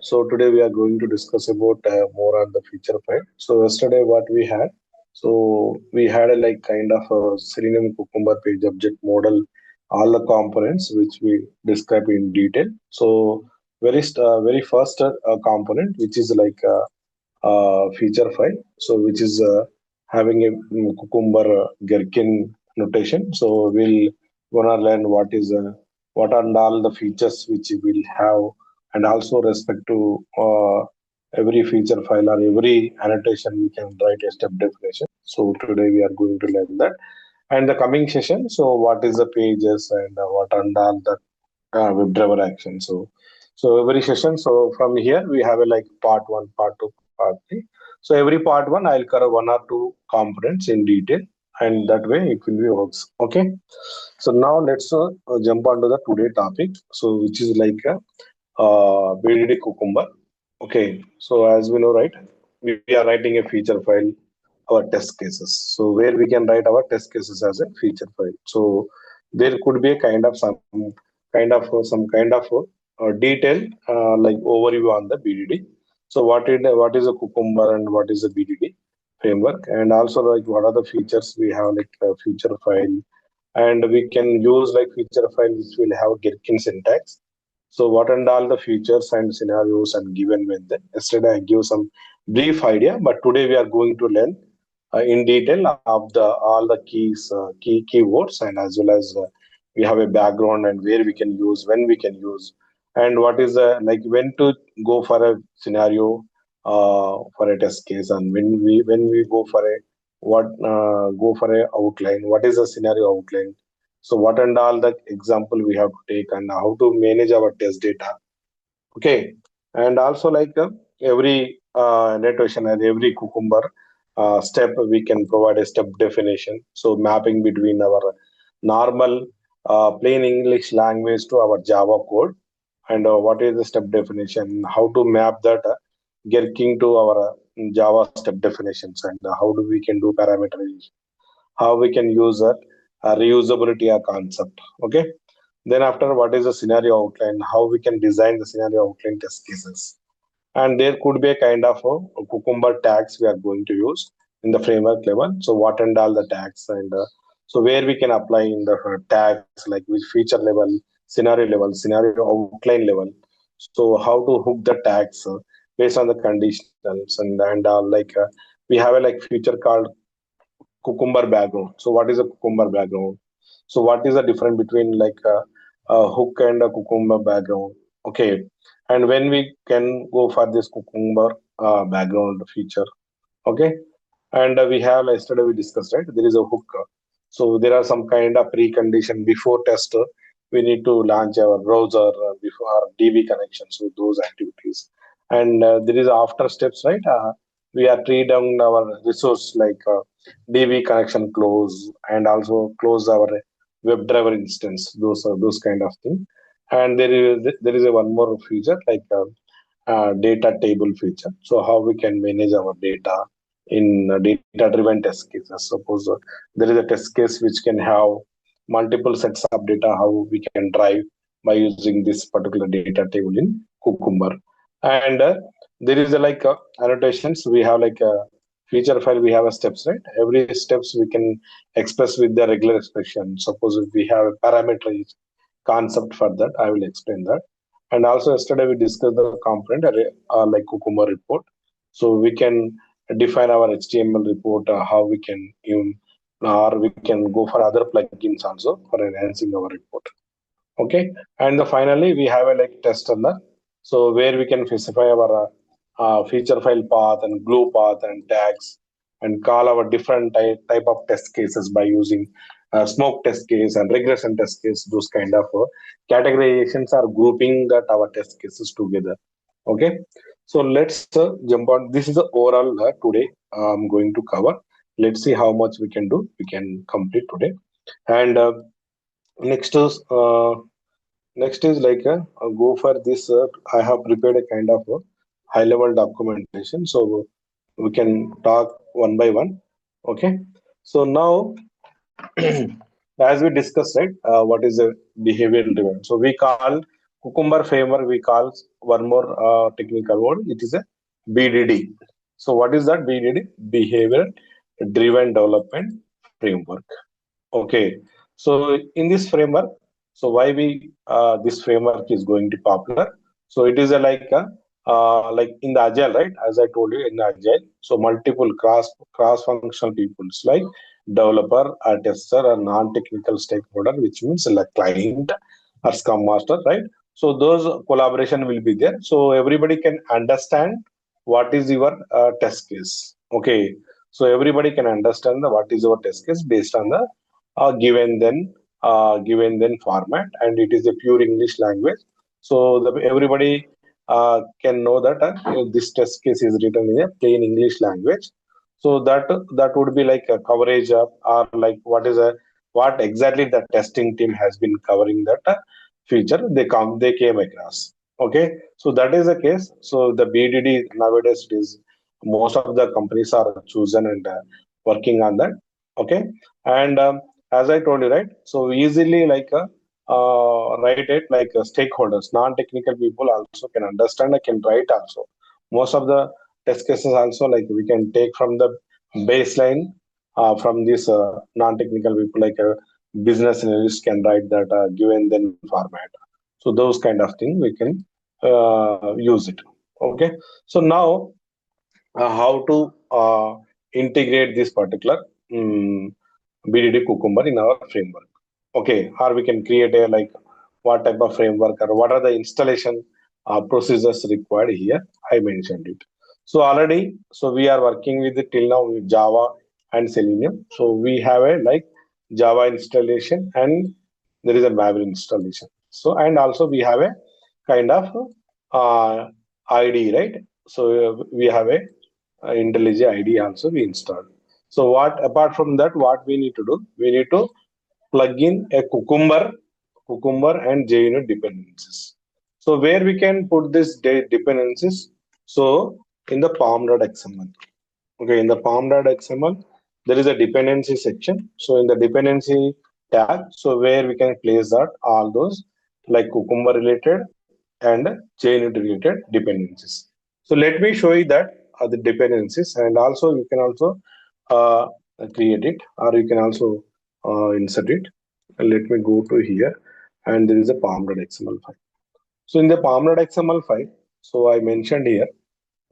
So today we are going to discuss about more on the feature file. So yesterday what we had, so we had a like kind of a Selenium Cucumber page object model, all the components which we describe in detail. So very first component which is like feature file, so which is having a Cucumber Gherkin notation. So we'll gonna learn what are all the features which it will have, and also respect to every feature file or every annotation we can write a step definition. So today we are going to learn that. And the coming session, so what is the pages and what are all the WebDriver action. So every session. So from here we have a like part one, part two, part three. So every part one I'll cover one or two components in detail, and that way it will be works. Okay. So now let's jump onto the today topic. So which is like a BDD Cucumber. Okay. So as we know, right, we are writing a feature file, our test cases. So where we can write our test cases as a feature file. So there could be a kind of some kind of detail like overview on the BDD. So what is a Cucumber and what is a BDD framework, and also like what are the features we have like a feature file, and we can use like feature file which will have Gherkin syntax. So what and all the features and scenarios and given when then. Yesterday I give some brief idea, but today we are going to learn in detail of the all the keywords, and as well as we have a background and where we can use, when we can use, and what is like when to go for a scenario for a test case, and when we go for a what go for a outline, what is the scenario outline. So what and all the example we have to take, and how to manage our test data. Okay. And also like every notation and every Cucumber step, we can provide a step definition. So mapping between our normal plain English language to our Java code, and what is the step definition, how to map that Gherkin to our Java step definitions, and how do we can do parameterization, how we can use that reusability concept. Okay. Then after, what is the scenario outline, how we can design the scenario outline test cases. And there could be a kind of a Cucumber tags we are going to use in the framework level. So what and all the tags, and so where we can apply in the tags, like which feature level, scenario outline level. So how to hook the tags based on the conditionals, and like we have a like feature called Cucumber background. So what is a Cucumber background? So what is the difference between like a hook and a Cucumber background? Okay. And when we can go for this Cucumber background feature. Okay. And we have, like yesterday we discussed, right, there is a hook. So there are some kind of precondition before test. We need to launch our browser before our DB connections with those activities. And there is after steps, right? We are treat down our resource like DB connection close, and also close our WebDriver instance. Those kind of thing. And there is a one more feature like data table feature. So how we can manage our data in data-driven test cases. Suppose there is a test case which can have multiple sets of data, how we can drive by using this particular data table in Cucumber. And there is a like annotations. We have like a feature file. We have a steps, right? Every steps we can express with the regular expression. Suppose if we have a parameter concept for that, I will explain that. And also yesterday we discussed the component like Cucumber report. So we can define our HTML report, how we can even, or we can go for other plugins also for enhancing our report. Okay. And finally we have a like test runner. So where we can specify our feature file path and glue path and tags, and call our different type of test cases by using smoke test case and regression test case. Those kind of categorizations are grouping that our test cases together. Okay. So let's jump on. This is the overall today I'm going to cover. Let's see how much we can do. We can complete today. And next is like go for this. I have prepared a kind of high level documentation, so we can talk one by one. Okay. So now, as we discussed, right, what is a behavioral driven? So we call Cucumber framework we call one more technical word. It is a BDD. So what is that BDD? Behavior Driven Development Framework. Okay. So in this framework, so why we this framework is going to popular? So it is a like in the agile, right? As I told you in the agile, so multiple cross functional peoples like developer, a tester, a non-technical stakeholder, which means like client or scrum master, right? So those collaboration will be there. So everybody can understand what is your test case. Okay. So everybody can understand what is your test case based on the given then format, and it is a pure English language. So everybody can know that this test case is written in a plain English language. So that would be like a coverage of, or like what exactly the testing team has been covering that feature they came across. Okay, so that is the case. So the BDD nowadays is most of the companies are chosen and working on that. Okay, and as I told you, right? So easily write it like stakeholders, non-technical people also can understand. I can write also. Most of the test cases also like we can take from the baseline from these non-technical people like business analysts can write that given then format. So those kind of thing we can use it. Okay. So now how to integrate this particular BDD Cucumber in our framework. Okay, or we can create a like what type of framework or what are the installation procedures required here. I mentioned it. So already, so we are working with it till now with Java and Selenium. So we have a like Java installation and there is a Maven installation. So and also we have a kind of ID, right? So we have a IntelliJ IDE also we installed. So what apart from that, what we need to do? We need to plug in a Cucumber and JUnit dependencies. So where we can put this dependencies? So in the pom.xml. Okay, in the pom.xml, there is a dependency section. So in the dependency tag, so where we can place that all those like Cucumber related and JUnit related dependencies. So let me show you that the dependencies, and also you can also uh, create it, or you can also insert it. And let me go to here, and there is a pom.xml file. So in the pom.xml file, so I mentioned here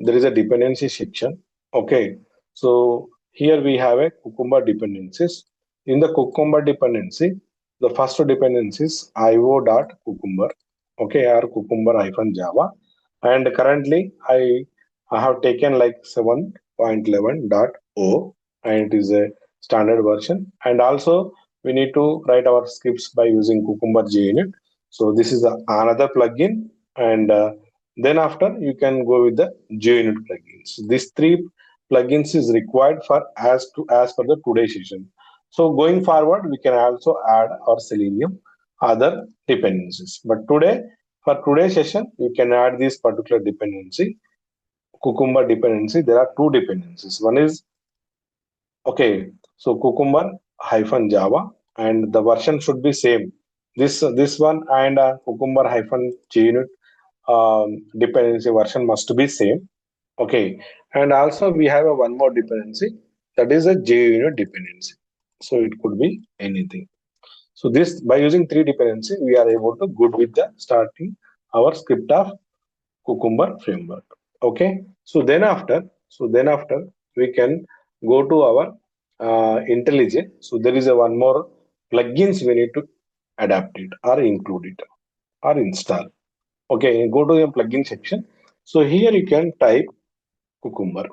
there is a dependency section. Okay, so here we have a Cucumber dependencies. In the Cucumber dependency, the first dependency is io.cucumber. Okay, or cucumber hyphen java, and currently I have taken like 7.11.0, and it is a standard version. And also we need to write our scripts by using Cucumber JUnit. So this is another plugin, and then after you can go with the JUnit plugins. These three plugins is required for as per the today session. So going forward, we can also add our Selenium other dependencies. But today, for today's session, you can add this particular dependency, Cucumber dependency. There are two dependencies. One is okay, so Cucumber hyphen Java, and the version should be same. This one and Cucumber hyphen JUnit dependency version must be same. Okay, and also we have a one more dependency, that is a JUnit dependency. So it could be anything. So this by using three dependency, we are able to good with the starting our script of Cucumber framework. Okay. So then after we can go to our IntelliJ. So there is a one more plugins we need to adapt it or include it or install. Okay, go to the plugin section. So here you can type Cucumber.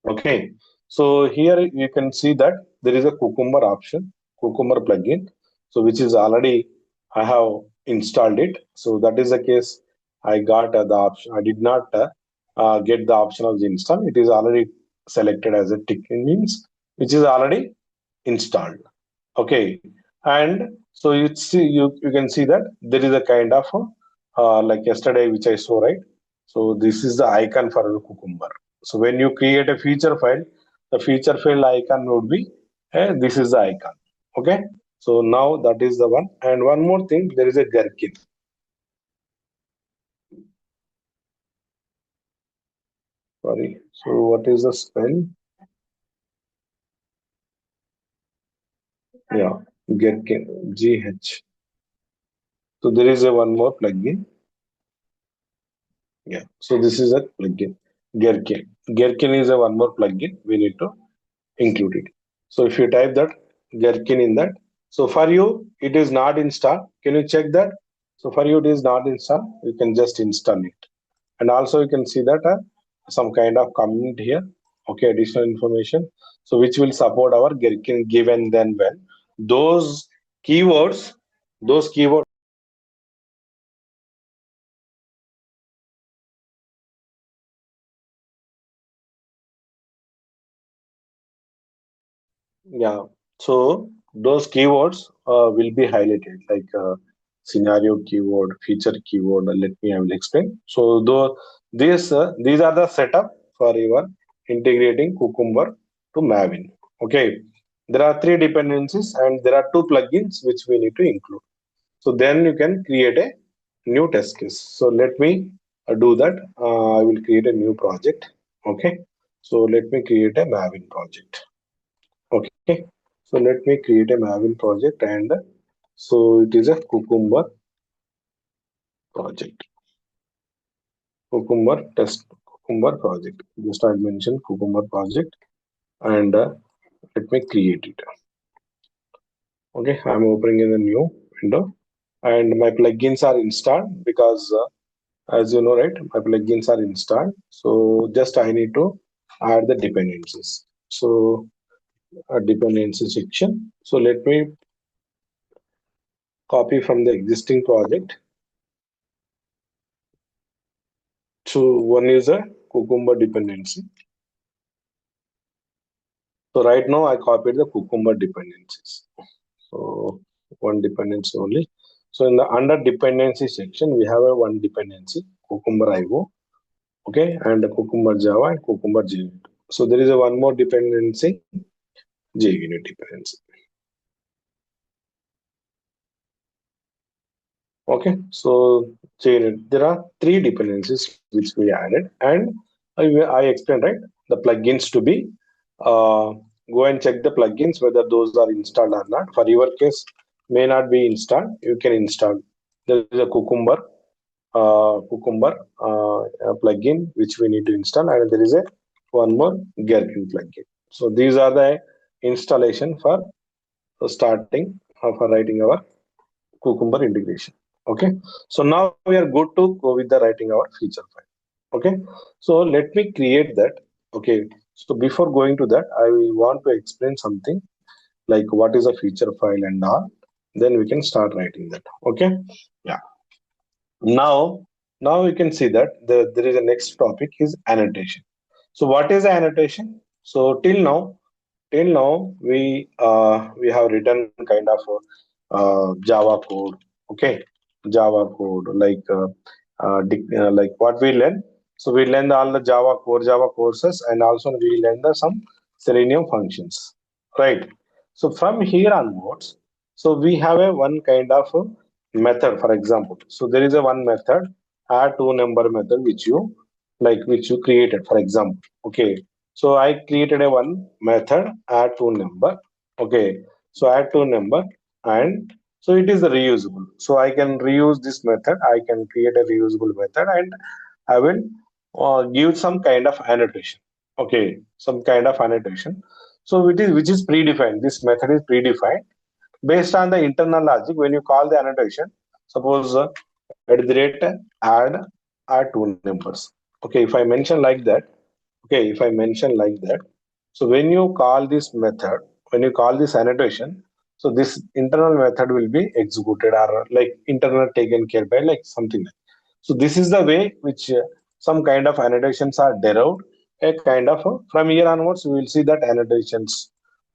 Okay, so here you can see that there is a Cucumber option, Cucumber plugin. So which is already I have installed it. So that is the case. I got the option. I did not get the option of the install. It is already selected as a tick. It means which is already installed. Okay, and so you can see that there is a kind of like yesterday which I saw, right. So this is the icon for the Cucumber. So when you create a feature file, the feature file icon would be this is the icon. Okay, so now that is the one. And one more thing, there is a Gherkin. Sorry. So what is the spell? Yeah, Gherkin, GH. So there is a one more plugin. Yeah. So this is a plugin, Gherkin. Gherkin is a one more plugin. We need to include it. So if you type that Gherkin in that, so for you it is not installed. Can you check that? So for you it is not installed. You can just install it, and also you can see that some kind of comment here. Okay, additional information. So which will support our Gherkin given then when those keywords, those keywords. Yeah. So those keywords will be highlighted like scenario keyword, feature keyword. Let me I will explain. So though these are the setup for your integrating Cucumber to Maven. Okay. There are three dependencies and there are two plugins which we need to include. So then you can create a new test case. So let me do that. I will create a new project. Okay. So let me create a Maven project. Okay, so let me create a Maven project and so it is a project, Cucumber test, Cucumber project. Just I mentioned Cucumber project and let me create it. Okay, I'm opening in a new window and my plugins are installed because as you know, right, my plugins are installed. So just I need to add the dependencies. So a dependency section. So let me copy from the existing project. So one is a Cucumber dependency. So right now I copied the Cucumber dependencies. So one dependency only. So in the under dependency section, we have a one dependency, Cucumber IO, okay, and a Cucumber Java and Cucumber JUnit. So there is a one more dependency, JUnit dependency. Okay, so there are three dependencies which we added, and I explained right the plugins to be uh, go and check the plugins whether those are installed or not. For your case, may not be installed. You can install. There is a Cucumber plugin which we need to install, and there is a one more Gherkin plugin. So these are the installation for starting for writing our Cucumber integration. Okay, so now we are good to go with the writing our feature file. Okay, so let me create that. Okay, so before going to that, I want to explain something like what is a feature file and all. Then we can start writing that. Okay, yeah. Now, now we can see that there is a next topic is annotation. So what is annotation? So till now we have written kind of Java code. Okay, Java code like what we learn. So we learn all the Java courses and also we learn the some Selenium functions, right? So from here onwards, so we have a one kind of method, for example. So there is a one method add to number method which you created, for example. Okay, so I created a one method add to number. Okay, so add to number and so it is reusable. So I can reuse this method. I can create a reusable method and I will give some kind of annotation. Okay, some kind of annotation. So which is predefined. This method is predefined based on the internal logic. When you call the annotation, suppose at the rate add add two numbers. Okay, if I mention like that. Okay, if I mention like that, so when you call this method, when you call this annotation, so this internal method will be executed or like internal taken care by like something like. So this is the way which some kind of annotations are derived. A kind of from here onwards, we will see that annotations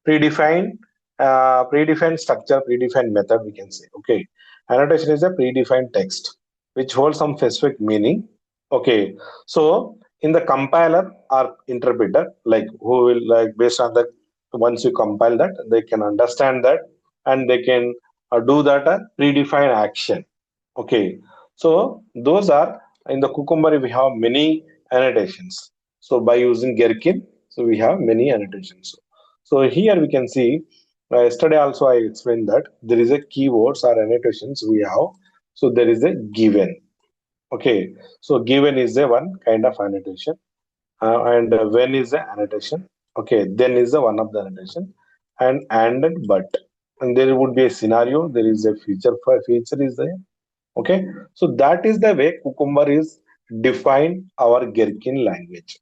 predefined, predefined structure, predefined method. We can say okay, annotation is a predefined text which holds some specific meaning. Okay, so in the compiler or interpreter like who will like based on that once you compile that they can understand that and they can do that predefined action. Okay, so those are in the Cucumber we have many annotations. So by using Gherkin, so we have many annotations. So here we can see, yesterday also I explained that there is a keywords or annotations we have. So there is a given. Okay, so given is a one kind of annotation, and when is the annotation. Okay, then is the one of the annotation, and but, and there would be a scenario. There is a feature is there. Okay, so that is the way Cucumber is define our Gherkin language.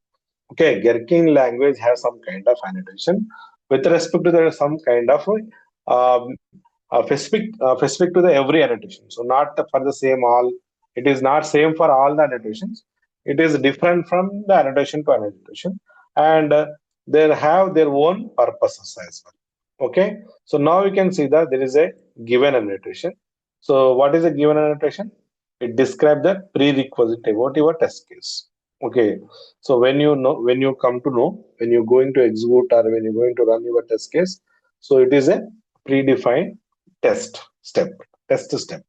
Okay, Gherkin language has some kind of annotation with respect to the some kind of specific to the every annotation. So not for the same all. It is not same for all the annotations. It is different from the annotation to annotation, and they have their own purposes as well. Okay, so now we can see that there is a given annotation. So what is a given annotation? It describes the prerequisite about your test case. Okay, so when you know, when you come to know, when you're going to execute or when you're going to run your test case, so it is a predefined test step, test step.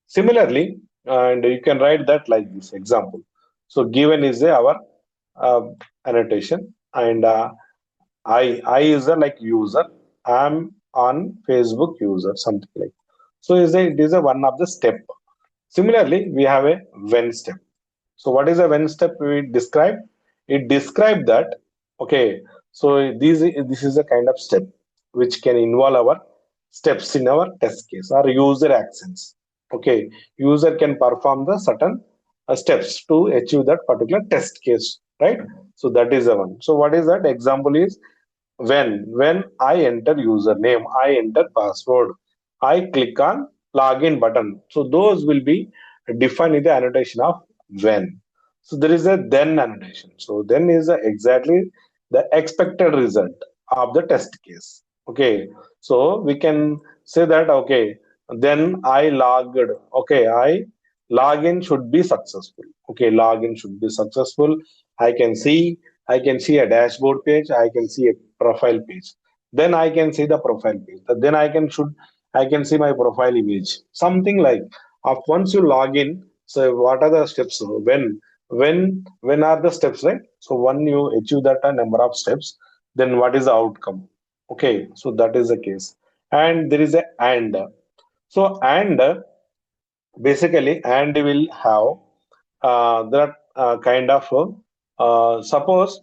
Similarly, and you can write that like this example. So given is our uh, annotation, and I is a like user. I'm on Facebook user, something like. So is a, it is a one of the step. Similarly, we have a when step. So what is a when step we describe? It describe that, okay. So this is a kind of step which can involve our steps in our test case or user actions. Okay, user can perform the certain steps to achieve that particular test case, right? So that is the one. So what is that example is when I enter username, I enter password, I click on login button. So those will be defined in the annotation of when. So there is a then annotation. So then is exactly the expected result of the test case. Okay, so we can say that, okay, then I logged. Okay, I login should be successful. Okay, login should be successful. I can see, I can see a dashboard page. I can see a profile page. Then I can see the profile page. Then I can see my profile image. Something like, of once you log in. So what are the steps? When are the steps, right? So when you achieve that number of steps, then what is the outcome? Okay, so that is the case. And there is a and. So and basically and will have that kind of suppose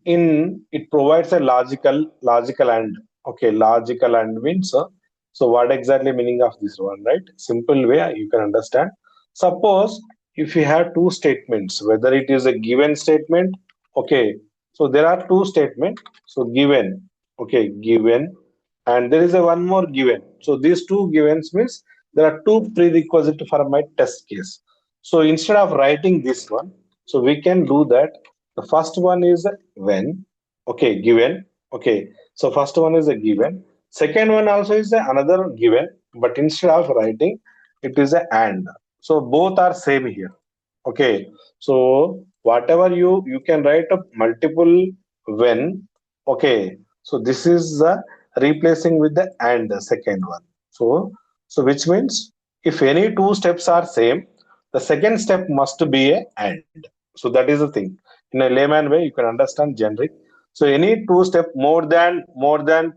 in it provides a logical and. Okay, logical and means so what exactly meaning of this one, right? Simple way you can understand. Suppose if you have two statements, whether it is a given statement. Okay, so there are two statements. So given, okay, given, and there is a one more given. So these two givens means there are two prerequisite for my test case. So instead of writing this one, so we can do that. The first one is when, okay, given. Okay, so first one is a given. Second one also is another given, but instead of writing, it is a and. So both are same here. Okay, so whatever you can write a multiple when. Okay, so this is replacing with the and, the second one. So which means if any two steps are same, the second step must be a and. So that is the thing. In a layman way, you can understand generic. So any two step, more than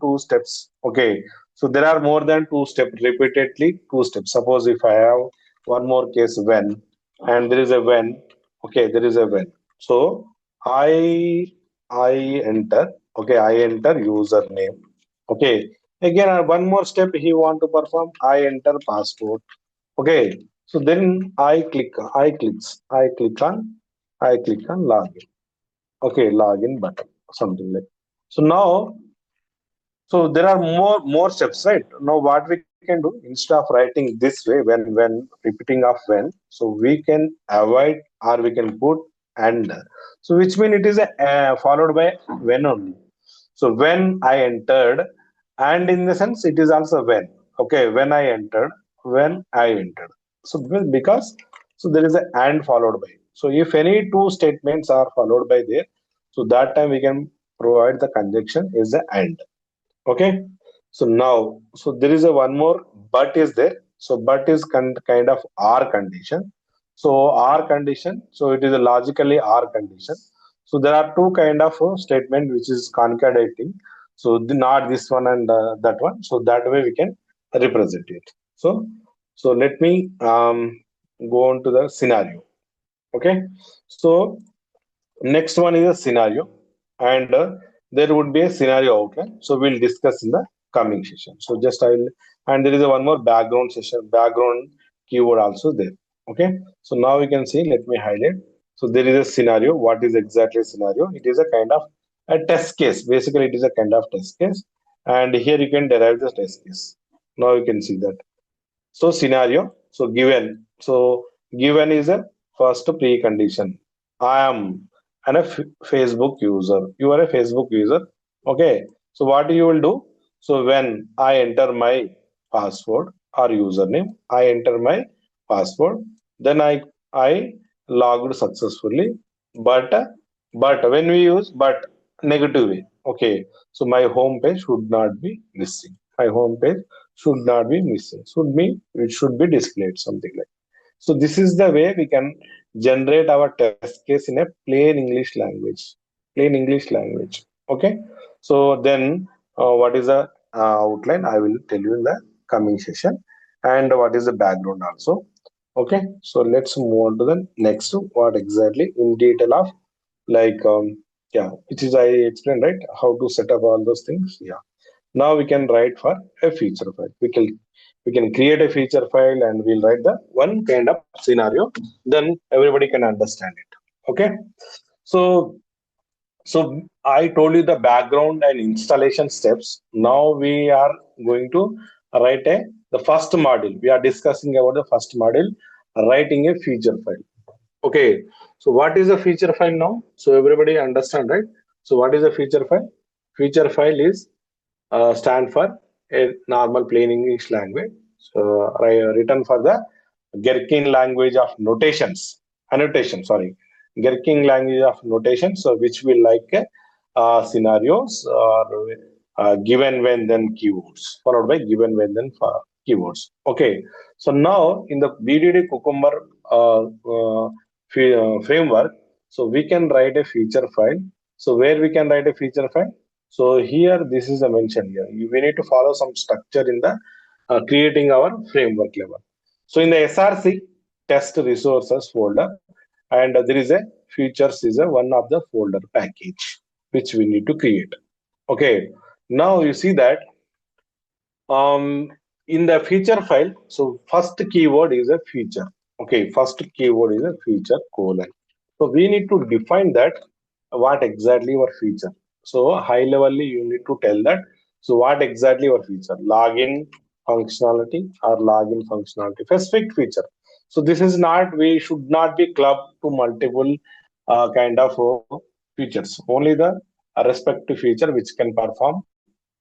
two steps. Okay, so there are more than two steps, repeatedly two steps. Suppose if I have one more case when, and there is a when. Okay, there is a when. So I I enter. Okay, I enter username. Okay, again one more step he want to perform. I enter password. Okay, so then I click on login. Okay, login button, something like. So now, so there are more steps, right? Now what we can do, instead of writing this way, when repeating of when, so we can avoid or we can put and. So which mean it is a followed by when only. So when I entered, and in the sense it is also when. Okay, when I entered, when I entered. So because so there is a and followed by. So if any two statements are followed by there, so that time we can provide the conjunction is the and. Okay, so now, so there is a one more but is there. So but is kind of or condition. So or condition, so it is a logically or condition. So there are two kind of statement which is concatenating. So not this one and that one. So that way we can represent it. So let me go on to the scenario. Okay. So next one is a scenario, and there would be a scenario outline. So we'll discuss in the coming session. So just I will, and there is a one more background session, background keyword also there. Okay. So now we can see. Let me highlight. So there is a scenario. What is exactly a scenario? It is a kind of a test case. Basically, it is a kind of test case, and here you can derive the test case. Now you can see that. So scenario, so given. So given is a first precondition. I am an Facebook user. You are a Facebook user. Okay. So what you will do? So when I enter my password or username, I enter my password, then I logged successfully. But when we use but negative way. Okay. So my home page should not be missing. My home page should not be missing. Should be it should be displayed something like. So this is the way we can generate our test case in a plain English language. Plain English language. Okay. So then what is the outline? I will tell you in the coming session, and what is the background also. Okay. So let's move on to the next. What exactly in detail of like yeah, which is I explained right how to set up all those things. Yeah. Now we can write for a feature file. We can create a feature file and we'll write the one kind of scenario. Then everybody can understand it. Okay. So I told you the background and installation steps. Now we are going to write the first module. We are discussing about the first module, writing a feature file. Okay. So what is a feature file now? So everybody understand, right? So what is a feature file? Feature file is stand for a normal plain English language. So written for the Gherkin language of notations, annotation. Sorry, Gherkin language of notation. So which will like scenarios or given when then keywords followed by given when then keywords. Okay. So now in the BDD Cucumber framework, so we can write a feature file. So where we can write a feature file? So here, this is a mention here. We need to follow some structure in the creating our framework level. So in the SRC test resources folder, and there is a features is a one of the folder package which we need to create. Okay. Now you see that in the feature file, so first keyword is a feature. Okay, first keyword is a feature colon. So we need to define that what exactly your feature. So high level you need to tell that. So what exactly your feature? Login functionality or login functionality. Specific feature. So this is not, we should not be clubbed to multiple kind of features. Only the respective feature which can perform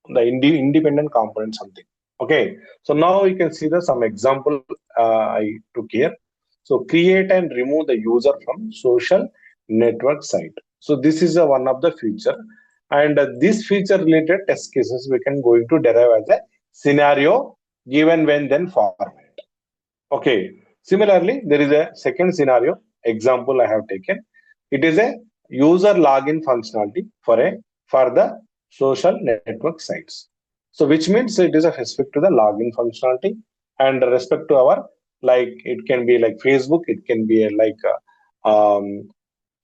the independent component something. Okay. So now you can see the some example I took here. So create and remove the user from social network site. So this is one of the feature, and this feature related test cases we can going to derive as a scenario given when then format. Okay. Similarly, there is a second scenario example I have taken. It is a user login functionality for the social network sites. So which means it is a respect to the login functionality and respect to our, like it can be like Facebook, it can be like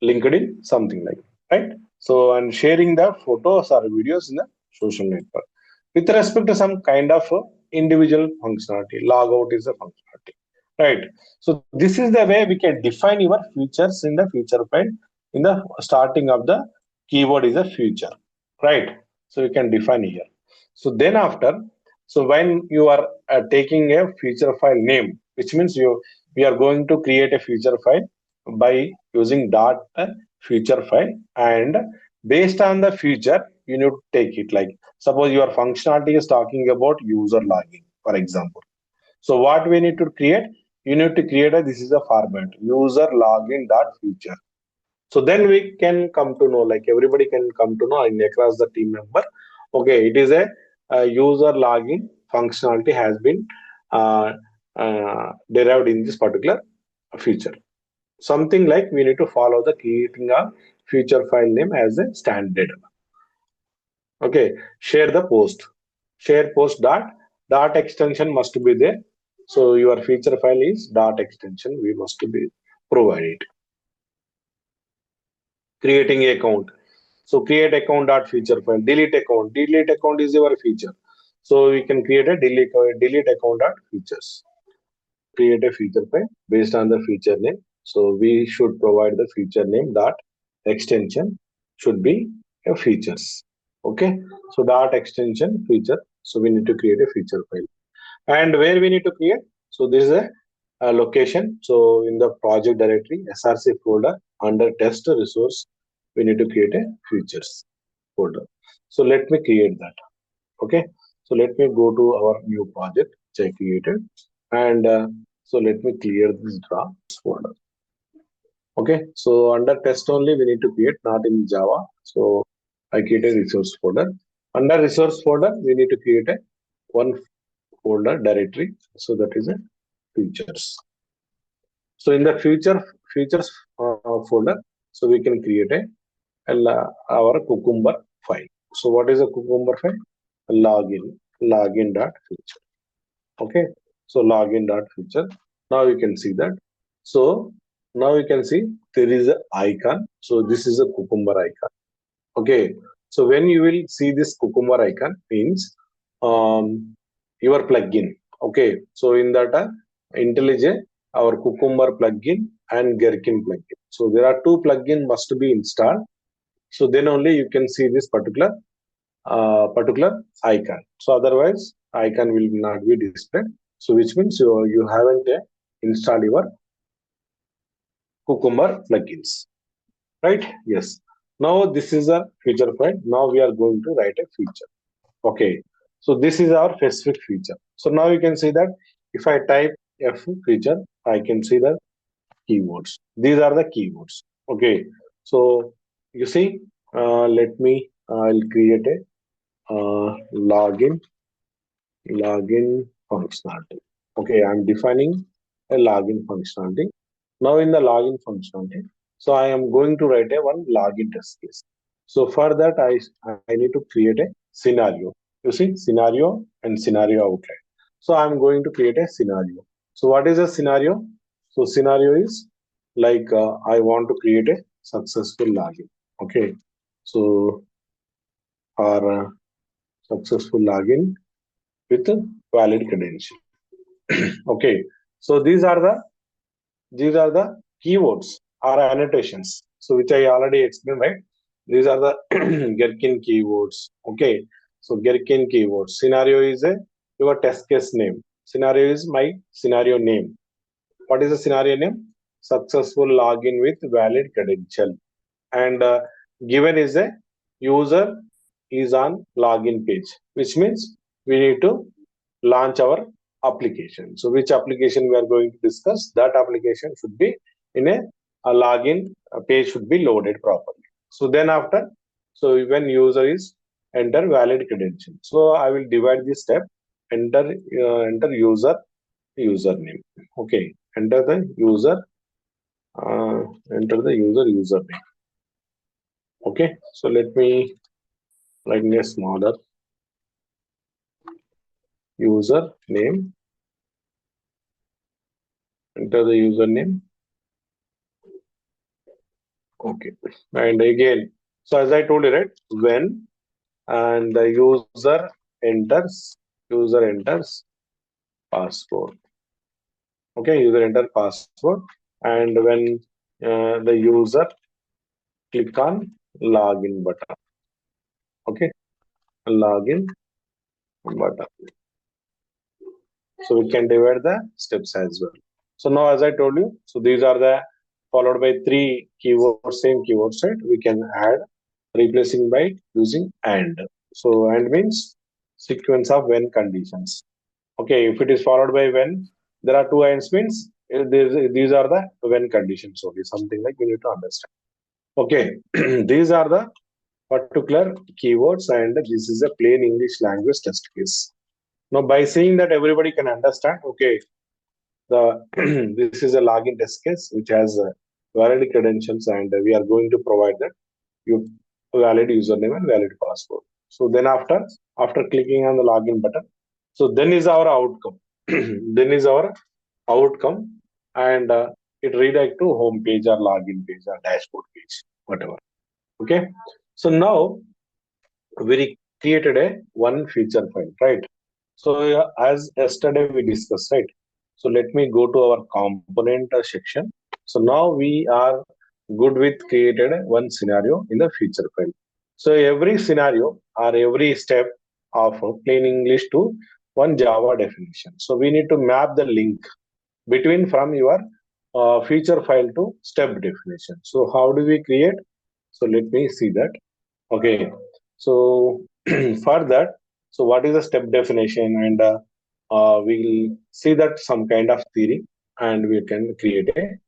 LinkedIn, something like that, right? So and sharing the photos or videos in the social network with respect to some kind of individual functionality. Logout is a functionality, right? So this is the way we can define your features in the feature file. In the starting of the keyword is a feature, right? So you can define here. So then after, so when you are taking a feature file name, which means we are going to create a feature file by using dot feature file, and based on the feature you need to take it, like suppose your functionality is talking about user login, for example. So what we need to create, you need to create a, this is a format, user login dot feature. So then we can come to know, like everybody can come to know in across the team member. Okay, it is a user login functionality has been uh, derived in this particular feature. Something like we need to follow the creating a feature file name as a standard. Okay, share the post. Share post dot extension must be there. So your feature file is dot extension. We must be provided. Creating account. So create account dot feature file. Delete account. Delete account is your feature. So we can create a delete account dot features. Create a feature file based on the feature name. So we should provide the feature name dot extension should be a features. Okay. So dot extension feature. So we need to create a feature file. And where we need to create? So this is a location. So in the project directory, SRC folder under test resource, we need to create a features folder. So let me create that. Okay. So let me go to our new project which I created, and so let me clear this draft folder. Okay. So under test only we need to create, not in Java. So I create a resource folder. Under resource folder, we need to create a one folder directory. So that is a features. So in the features folder, so we can create our Cucumber file. So what is a Cucumber file? Login dot feature. Okay. So login dot feature. Now you can see that. So now you can see there is an icon. So this is a Cucumber icon. Okay. So when you will see this Cucumber icon means your plugin. Okay. So in that IntelliJ, our Cucumber plugin and Gherkin plugin. So there are two plugin must be installed. So then only you can see this particular icon. So otherwise icon will not be displayed. So which means you haven't installed your Cucumber plugins, right? Yes. Now this is a feature file. Now we are going to write a feature. Okay. So this is our specific feature. So now you can see that if I type F feature, I can see the keywords. These are the keywords. Okay. So you see, let me, I'll create a login functionality. Okay, I'm defining a login functionality. Now in the login functionality, so I am going to write a one login test case. So for that, I need to create a scenario. You see, scenario and scenario outline. So I'm going to create a scenario. So what is a scenario? So scenario is like I want to create a successful login. Okay, so our successful login with valid credential. Okay, so these are the keywords or annotations. So which I already explained, right? These are the Gherkin keywords. Okay, so Gherkin keywords. Scenario is a your test case name. Scenario is my scenario name. What is the scenario name? Successful login with valid credential. And given is a user is on login page, which means we need to launch our application. So which application we are going to discuss? That application should be in a login page should be loaded properly. So then after, so when user is enter valid credential. So I will divide this step. Enter username. Okay, enter the uh, username. Okay, so let me like a smaller user name. Enter the username. Okay, and again, so as I told you, right, when and the user enters password. Okay, user enter password, and when the user click on login button. Okay, login button. So we can divide the steps as well. So now, as I told you, so these are the followed by three keywords, same keyword set. We can add replacing by using and. So and means sequence of when conditions. Okay, if it is followed by when, there are two ands means these are the when conditions only. Something like you need to understand. Okay, these are the particular keywords, and this is a plain English language test case. Now, by saying that, everybody can understand. Okay, the this is a login test case which has valid credentials, and we are going to provide that you valid username and valid password. So then after clicking on the login button, so then is our outcome. Then is our outcome, and it redirect to home page or login page or dashboard page, whatever. Okay. So now we created a one feature file, right? So as yesterday we discussed, right? So let me go to our component section. So now we are good with created one scenario in the feature file. So every scenario or every step of plain English to one Java definition. So we need to map the link between from your feature file to step definition. So how do we create? So let me see that. Okay. So for that, so what is the step definition? And we'll see that some kind of theory, and we can create a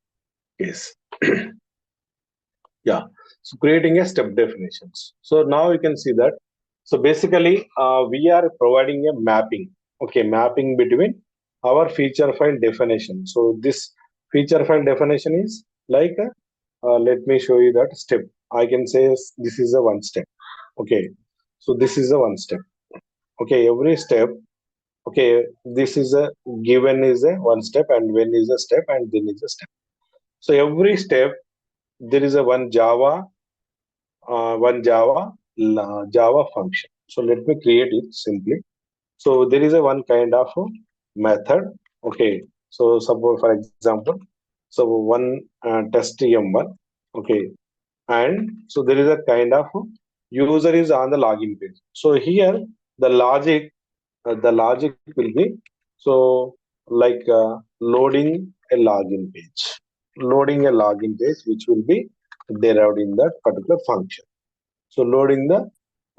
case. Yeah. So creating a step definitions. So now you can see that. So basically, we are providing a mapping. Okay, mapping between our feature file definition. So this feature file definition is like, let me show you that step. I can say this is a one step. Okay. So this is a one step. Okay, every step. Okay, this is a given is a one step, and when is a step, and then is a step. So every step there is a Java function. So let me create it simply. So there is a one kind of method. Okay. So suppose for example, so one test m1. Okay. And so there is a kind of user is on the login page. So here the logic will be so like loading a login page which will be derived in that particular function. So loading the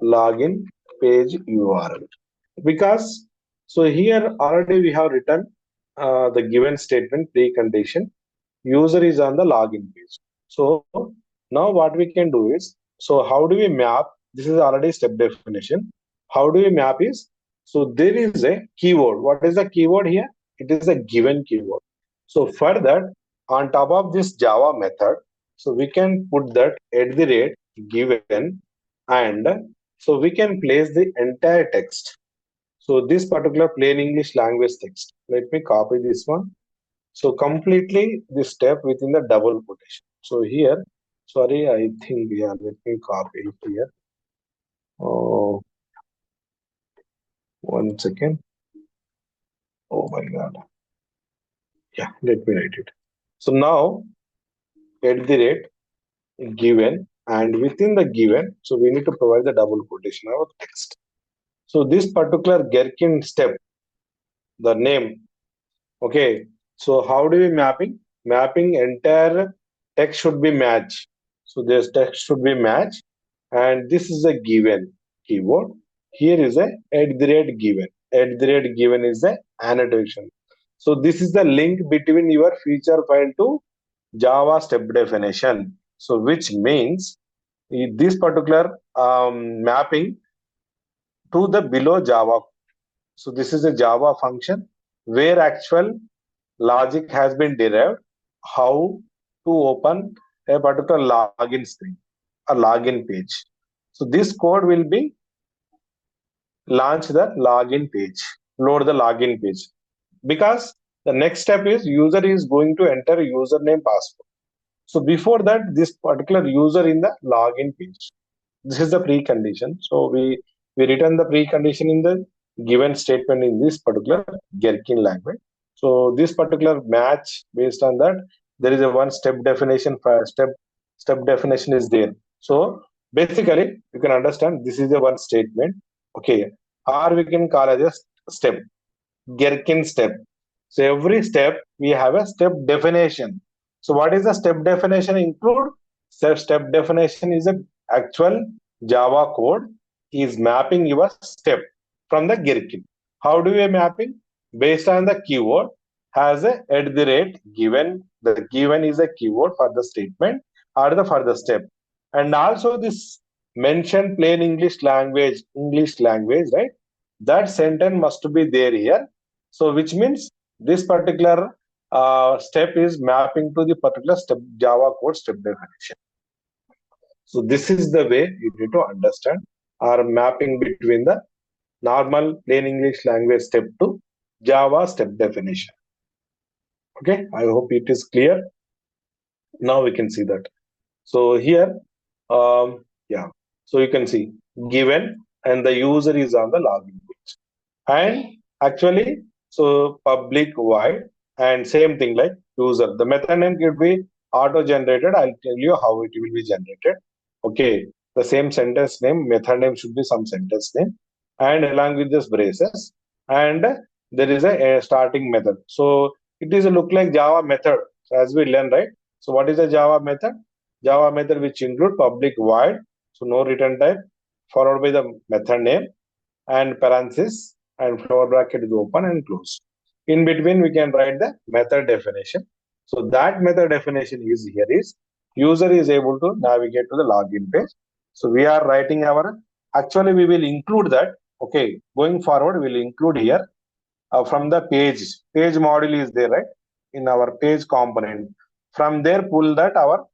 login page URL, because so here already we have written the given statement precondition user is on the login page. So now what we can do is, so how do we map? This is already step definition. How do we map is, so there is a keyword. What is the keyword here? It is a given keyword. So for that, on top of this Java method, so we can put that at the rate given, and so we can place the entire text. So this particular plain English language text, let me copy this one. So completely this step within the double quotation. So here, sorry, I think, yeah, let me copy it here. Oh, 1 second. Oh my God. Yeah, let me write it. So now at the rate given, and within the given, so we need to provide the double quotation of text. So this particular Gherkin step, the name. Okay. So how do we mapping? Mapping entire text should be matched. So this text should be matched, and this is a given keyword. Here is a at the rate given. At the rate given is the annotation. So this is the link between your feature file to Java step definition. So which means this particular mapping to the below Java. So this is a Java function where actual logic has been derived how to open a particular login screen, a login page. So this code will be launch the login page, load the login page, because the next step is user is going to enter username password. So before that, this particular user in the login page, this is the precondition. So we return the precondition in the given statement in this particular Gherkin language. So this particular match, based on that, there is a one step definition for step definition is there. So basically you can understand this is a one statement. Okay, or we can call it a step, Gherkin step. So every step we have a step definition. So what is the step definition include? Step definition is a actual Java code is mapping your step from the Gherkin. How do we mapping? Based on the keyword has a at the rate given. The given is a keyword for the statement or the for the step. And also this mentioned plain English language, right? That sentence must be there here. So which means this particular step is mapping to the particular step Java code step definition. So this is the way you need to understand our mapping between the normal plain English language step to Java step definition. Okay, I hope it is clear. Now we can see that. So here, yeah, so you can see given and the user is on the login page. And actually, so public void and same thing like user. The method name could be auto generated. I'll tell you how it will be generated. Okay, the same sentence name, method name should be some sentence name, and along with this braces, and there is a starting method. So it is a look like Java method as we learn, right? So what is a Java method? Java method which include public void, so no return type, followed by the method name and parenthesis and flower bracket is open and closed. In between, we can write the method definition. So that method definition is here is user is able to navigate to the login page. So we are writing our, actually we will include that. Okay, going forward, we'll include here from the page module is there, right? In our page component. From there, pull that our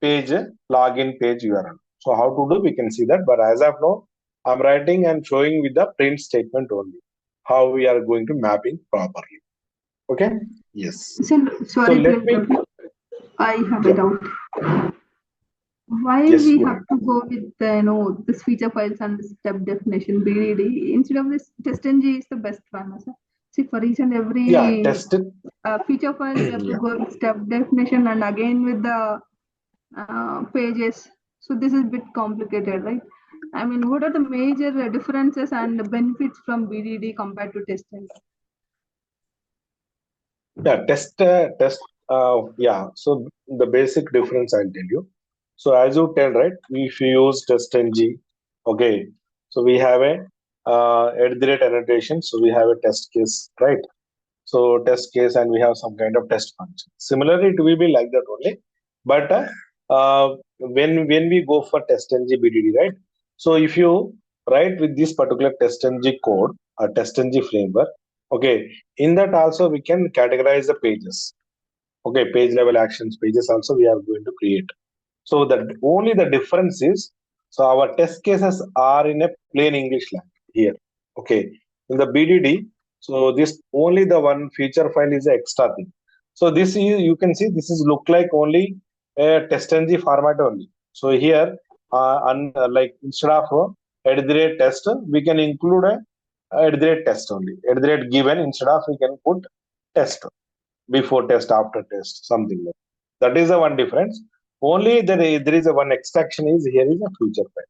page login page URL. So how to do, we can see that. But as of now, I'm writing and showing with the print statement only how we are going to mapping properly. Okay. Yes. So, sorry to interrupt you. I have a doubt. Why we have to go with this feature files and the step definition BDD instead of this testng is the best one, sir. See, for each and every feature file we have to go with step definition and again with the pages. So this is a bit complicated, right? I mean, what are the major differences and benefits from BDD compared to testng? Yeah, so the basic difference I'll tell you. So as you tell, right, if you use testng, okay, so we have a at the rate annotation, so we have a test case, right? So test case and we have some kind of test function. Similarly, it will be like that only. But when we go for testng BDD, right? So if you write with this particular testng code or testng framework, okay, in that also we can categorize the pages. Okay, page level actions pages also we are going to create. So that only the difference is, so our test cases are in a plain English language here. Okay, in the BDD, so this only the one feature file is an extra thing. So this is, you can see this is look like only a testng format only. So here, like instead of @test, we can include a @test only. @given instead of we can put test before test, after test, something like that. That is the one difference. Only there is a one extraction is here is a feature file.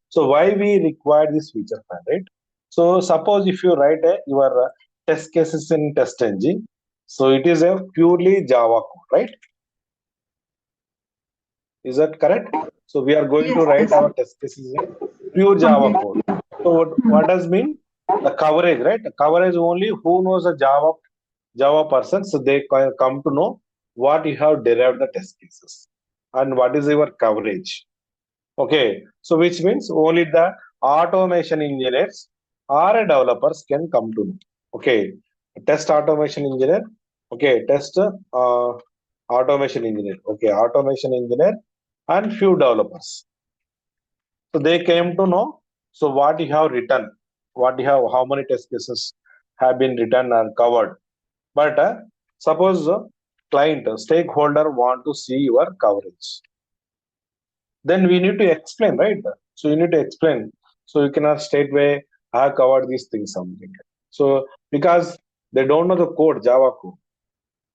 So why we require this feature file, right? So suppose if you write your test cases in testng, so it is a purely Java code, right? Is that correct? So we are going to write our test cases in pure Java code. So what does mean? The coverage, right? The coverage only who knows a Java person, so they come to know what you have derived the test cases and what is your coverage. Okay, so which means only the automation engineers or developers can come to know. Okay, test automation engineer. Okay, test automation engineer. Okay, automation engineer and few developers. So they came to know. So what you have written, what you have, how many test cases have been written and covered. But suppose client stakeholder want to see your coverage, then we need to explain, right? So you need to explain. So you cannot state where I have covered these things something. So because they don't know the code, Java code.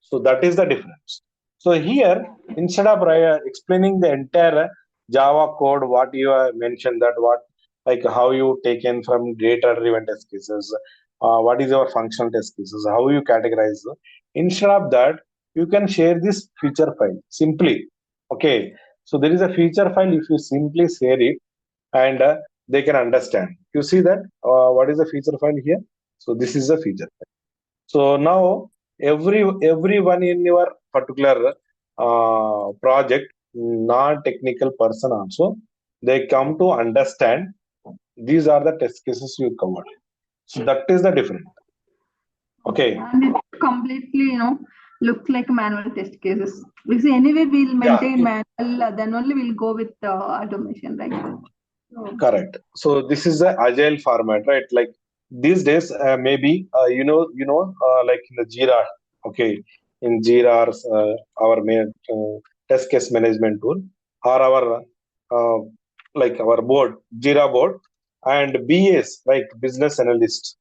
So that is the difference. So here, instead of explaining the entire Java code, what you have mentioned that what like how you taken from data-driven test cases, what is your functional test cases, how you categorize. Instead of that, you can share this feature file simply. Okay, so there is a feature file. If you simply share it, and they can understand. You see that what is the feature file here? So this is the feature file. So now everyone in your particular project, non-technical person also, they come to understand these are the test cases you covered. So that is the difference. Okay. And it's completely, looks like manual test cases. Because anyway, we'll maintain manual, then only we'll go with automation, right? So, correct. So this is the agile format, right? Like these days, maybe like in the Jira, okay, in Jira, our test case management tool, or our uh, like our board, Jira board, and BAs like business analysts.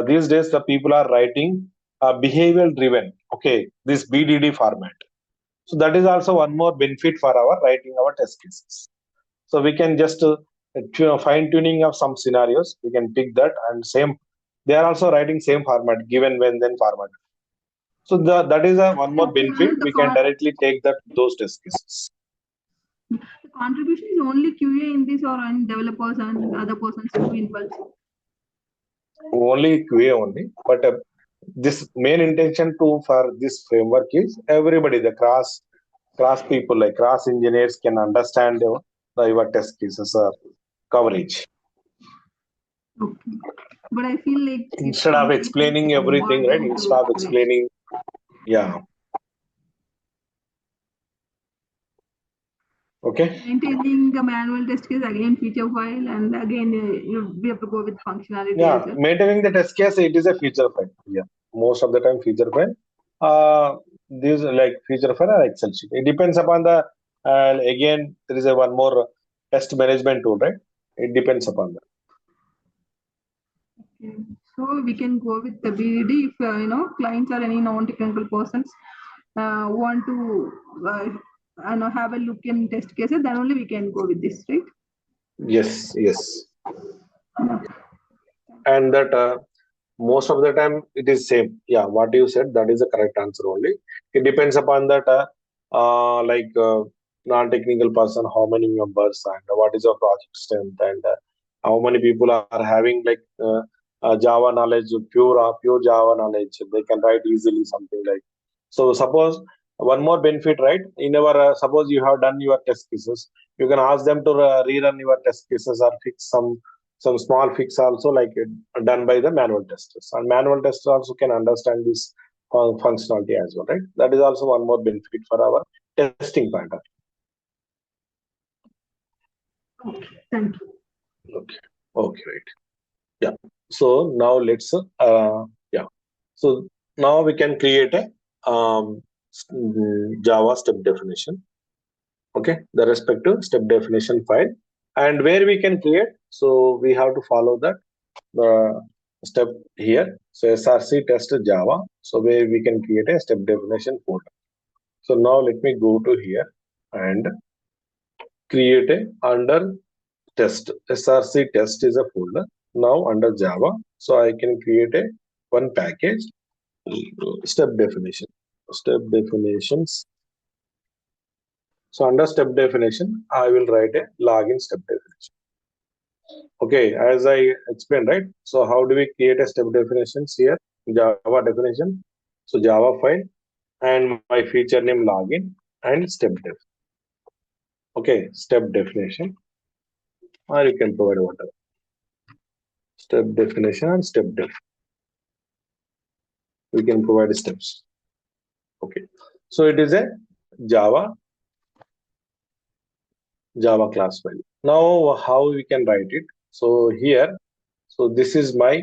These days, the people are writing behavioral driven, okay, this BDD format. So that is also one more benefit for our writing our test cases. So we can just fine tuning of some scenarios. We can pick that and same. They are also writing same format, given when then format. So that is a one more benefit. We can directly take that those test cases. The contribution is only QA in this, or any developers and other persons too involved? Only QA only, but this main intention to for this framework is everybody, the cross people like cross engineers can understand your test cases coverage. Okay. But I feel like Instead of explaining everything, right? Instead of explaining, yeah. Okay. Maintaining the manual test case, again feature file, and again we have to go with functionality. Yeah, maintaining the test case, it is a feature file. Yeah, most of the time feature file. These like feature file or Excel sheet. It depends upon the. Again, there is a one more test management tool, right? It depends upon that. Okay. So we can go with the BDD if clients or any non-technical persons want to have a look in test cases, then only we can go with this, right? Yes, yes. And that most of the time it is same. Yeah, what you said, that is the correct answer only. It depends upon that like non-technical person, how many members and what is your project strength, and how many people are having like Java knowledge, pure Java knowledge. They can write easily something like. So suppose one more benefit, right? In our suppose you have done your test cases, you can ask them to rerun your test cases or fix some small fix also, like done by the manual testers, and manual testers also can understand this functionality as well, right? That is also one more benefit for our testing part. Okay, thank you. Okay, right. Yeah. So now let's yeah. So now we can create a Java step definition. Okay, the respective step definition file, and where we can create. So we have to follow that step here. So src test Java. So where we can create a step definition folder. So now let me go to here and create a under test. Src test is a folder. Now under Java, so I can create a one package step definition. Step definitions. So under step definition, I will write a login step definition. Okay, as I explained, right? So how do we create a step definitions here? Java definition. So Java file and my feature name login and step def. Okay, step definition. Or you can provide whatever. Step definition and step def. We can provide steps. Okay. So it is a Java class file. Now how we can write it? So here, so this is my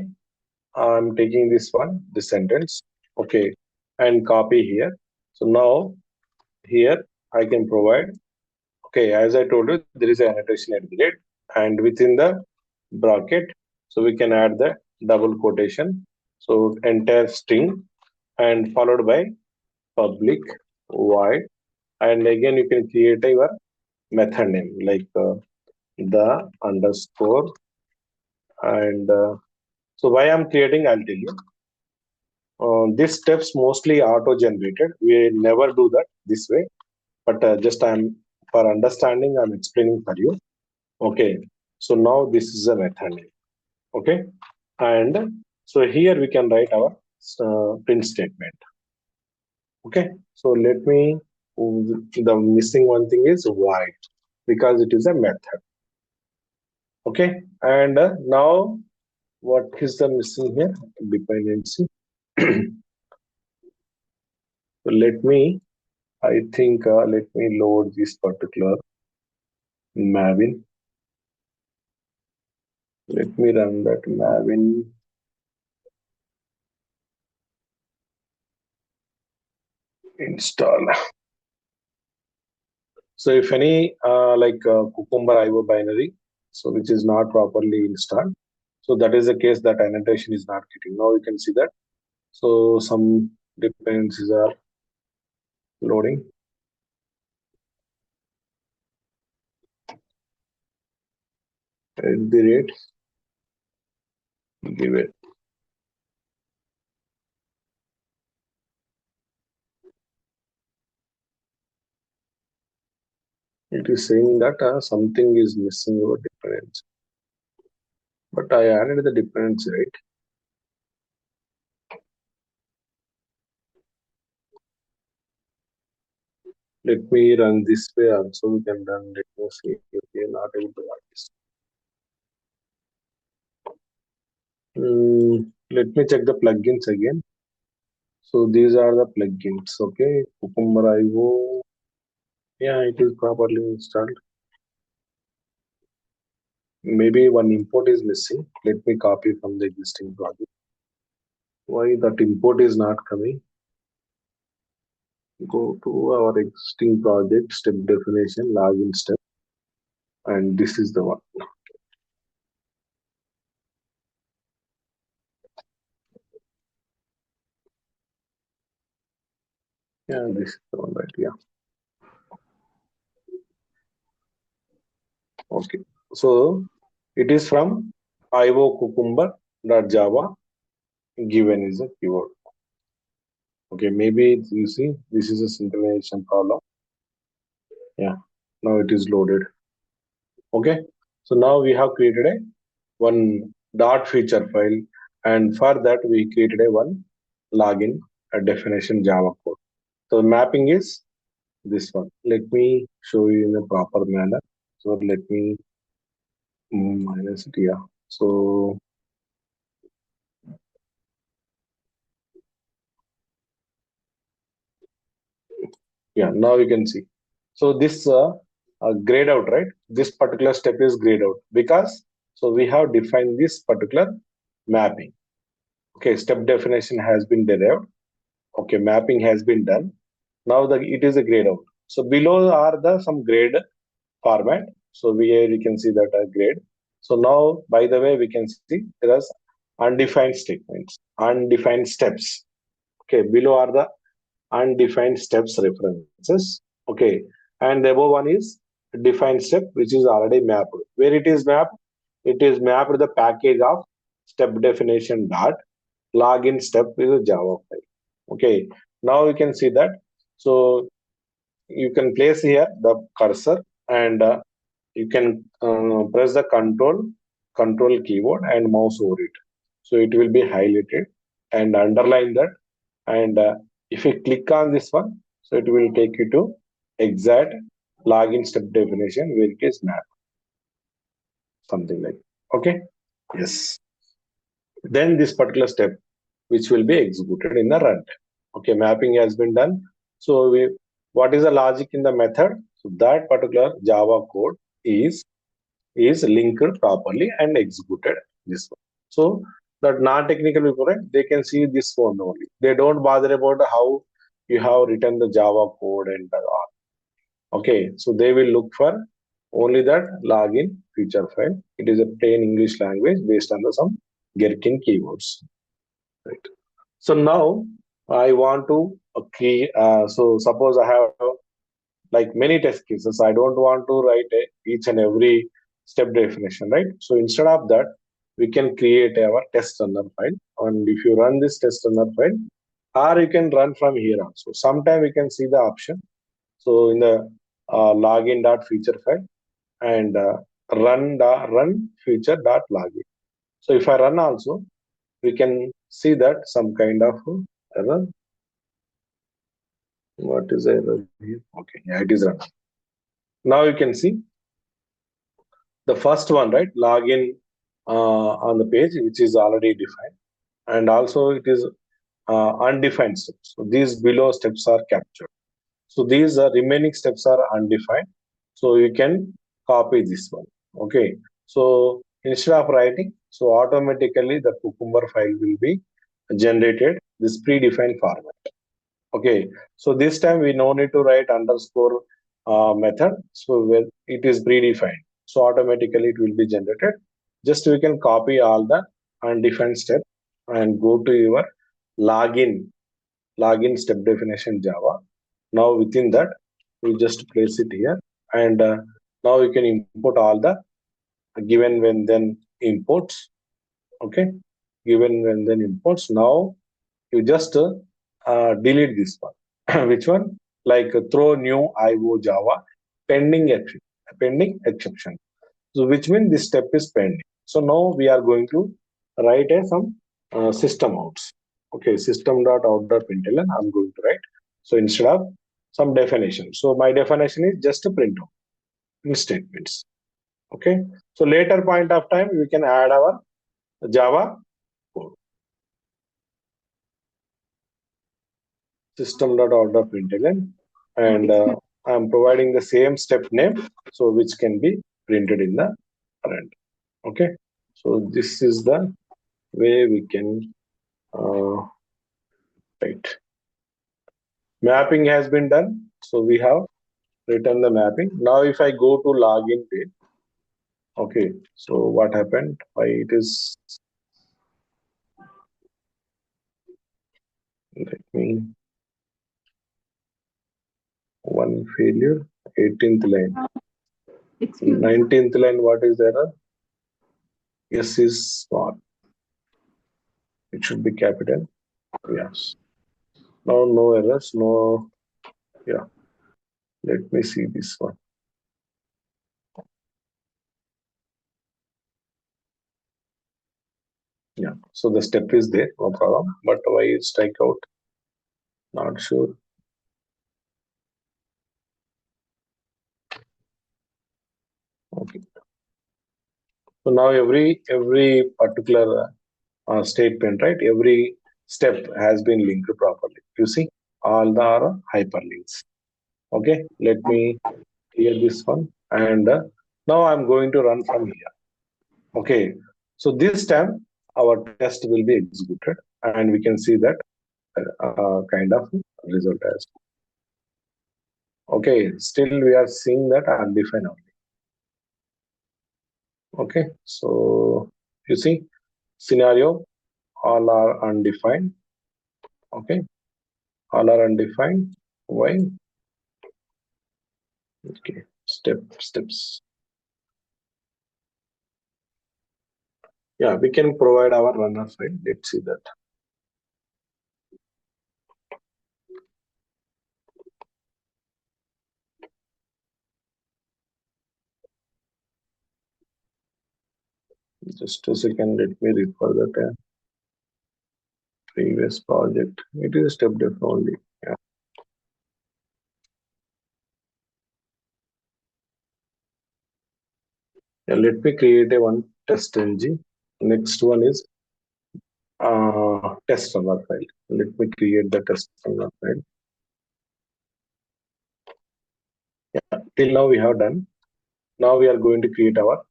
I'm taking this one, this sentence, okay, and copy here. So now here I can provide, okay, as I told you, there is an annotation at the rate, and within the bracket, so we can add the double quotation. So entire string and followed by public void, and again you can create your method name like the underscore, and so why I'm creating, I'll tell you. These steps mostly auto-generated. We never do that this way, but just I'm for understanding, I'm explaining for you. Okay, so now this is a method name. Okay, and so here we can write our print statement. Okay, so let me. The missing one thing is void because it is a method. Okay, and now what is the missing here? Dependency. So let me load this particular Maven. Let me run that Maven install. So if any Cucumber IO binary, so which is not properly installed, so that is the case that annotation is not getting. Now you can see that. So some dependencies are loading. At the rate, give it. It is saying that something is missing over dependency. But I added the dependency, right? Let me run this way also. We can run. Let me see if we are not able to run this. Let me check the plugins again. So these are the plugins. Okay, Cucumber IO. Yeah, it is properly installed. Maybe one import is missing. Let me copy from the existing project. Why that import is not coming? Go to our existing project, step definition, login step, and this is the one. Yeah, this is the one, right? Yeah. Okay. So it is from IO Cucumber.java given is a keyword. Okay, maybe you see this is a synchronization problem. Yeah, now it is loaded. Okay, so now we have created a one dot feature file, and for that we created a one login a definition Java code. So mapping is this one. Let me show you in a proper manner. So let me minus it here. So yeah, now you can see. So this grayed out, right? This particular step is grayed out because so we have defined this particular mapping. Okay, step definition has been derived. Okay, mapping has been done. Now it is a grayed out. So below are the some grade format. So we can see that a grade. So now, by the way, we can see there is undefined statements, undefined steps. Okay, below are the undefined steps references. Okay, and the above one is defined step, which is already mapped. Where it is mapped? It is mapped the package of step definition dot login step is a Java file. Okay, now you can see that. So you can place here the cursor and you can press the control keyboard and mouse over it. So it will be highlighted and underline that. And if you click on this one, so it will take you to exact login step definition where it is mapped. Something like okay. Yes. Then this particular step, which will be executed in the runtime. Okay, mapping has been done. So what is the logic in the method? So that particular Java code is linked properly and executed this one. So that non-technical people, right, they can see this one only. They don't bother about how you have written the Java code and all. Okay, so they will look for only that login feature file. It is a plain English language based on the some Gherkin keywords. Right. So now I want to so suppose I have like many test cases. I don't want to write each and every step definition, right? So instead of that, we can create our test runner file. And if you run this test runner file, or you can run from here also. Sometime we can see the option. So in the login dot feature file and run feature dot login. So if I run also, we can see that some kind of error. What is the error here? Okay, yeah, it is run. Now you can see the first one, right? Login on the page, which is already defined, and also it is undefined steps. So these below steps are captured. So these remaining steps are undefined. So you can copy this one. Okay. So instead of writing, so automatically the Cucumber file will be generated this predefined format. Okay. So this time we no need to write underscore method. So when it is predefined, so automatically it will be generated. Just we can copy all the undefined steps and go to your login step definition Java. Now within that, we just place it here, and now you can import all the given when then imports. Okay, given when then imports. Now you just delete this one. Which one? Like throw new IO Java pending exception. So which means this step is pending. So now we are going to write some system outs. Okay, system.out.println I'm going to write. So instead of some definition. So my definition is just a print out in statements. Okay. So later point of time we can add our Java code. System.out.println and I'm providing the same step name, so which can be printed in the front. Okay. So this is the way we can write. Mapping has been done. So we have written the mapping. Now if I go to login page, okay, so what happened? Why it is, let me, one failure, 18th line. Excuse 19th line, what is error? Yes is small. It should be capital. Yes. Now no errors, no, yeah. Let me see this one. Yeah, so the step is there, no problem. But why it strike out? Not sure. Okay. So now every particular statement, right? Every step has been linked properly. You see, all the are hyperlinks. Okay, let me clear this one, and now I'm going to run from here. Okay, so this time our test will be executed, and we can see that kind of result as. Okay, still we are seeing that undefined only. Okay, so you see scenario all are undefined. Okay, all are undefined. Why? Okay, steps. Yeah, we can provide our runner file. Let's see that. Just a second, let me refer that previous project. It is step def only. Yeah. Yeah, let me create a one test ng. Next one is test runner file. Let me create the test runner file. Yeah, till now we have done. Now we are going to create our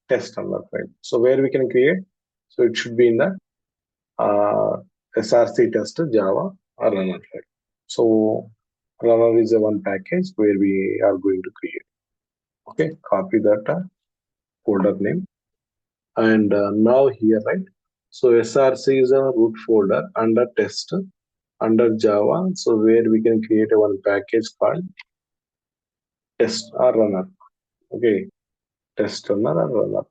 test runner file. So where we can create? So it should be in the src test Java or runner file. So runner is a one package where we are going to create. Okay, copy that folder name, and now here, right? So src is a root folder under test under Java. So where we can create a one package called test or runner. Okay, test runner or runner.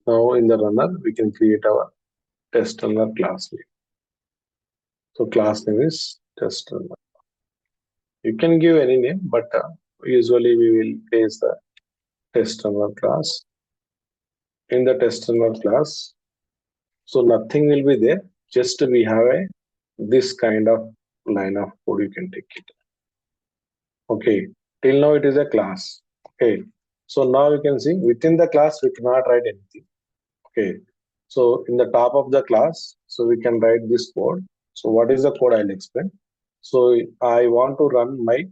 Now in the runner we can create our test runner class name. So class name is test runner. You can give any name, but usually we will place the test runner class. In the test runner class, so nothing will be there. Just we have a this kind of line of code. You can take it. Okay. Till now it is a class. Okay. So now you can see within the class we cannot write anything. Okay. So in the top of the class, so we can write this code. So what is the code? I'll explain. So I want to run my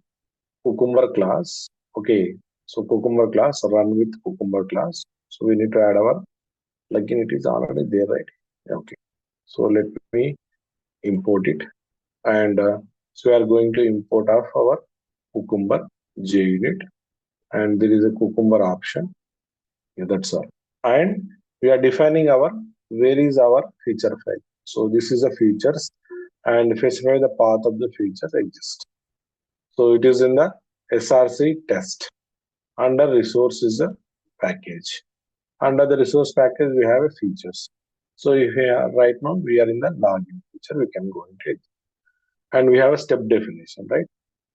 Cucumber class. Okay. So Cucumber class run with Cucumber class. So we need to add our plugin. It is already there, right? Okay. So let me import it. And so we are going to import of our Cucumber JUnit. And there is a Cucumber option. Yeah, that's all. And we are defining our where is our feature file. So this is the features and specify the path of the features exist. So it is in the SRC test. Under resource is a package. Under the resource package we have a features. So if we are right now we are in the login feature, we can go into it. And we have a step definition, right?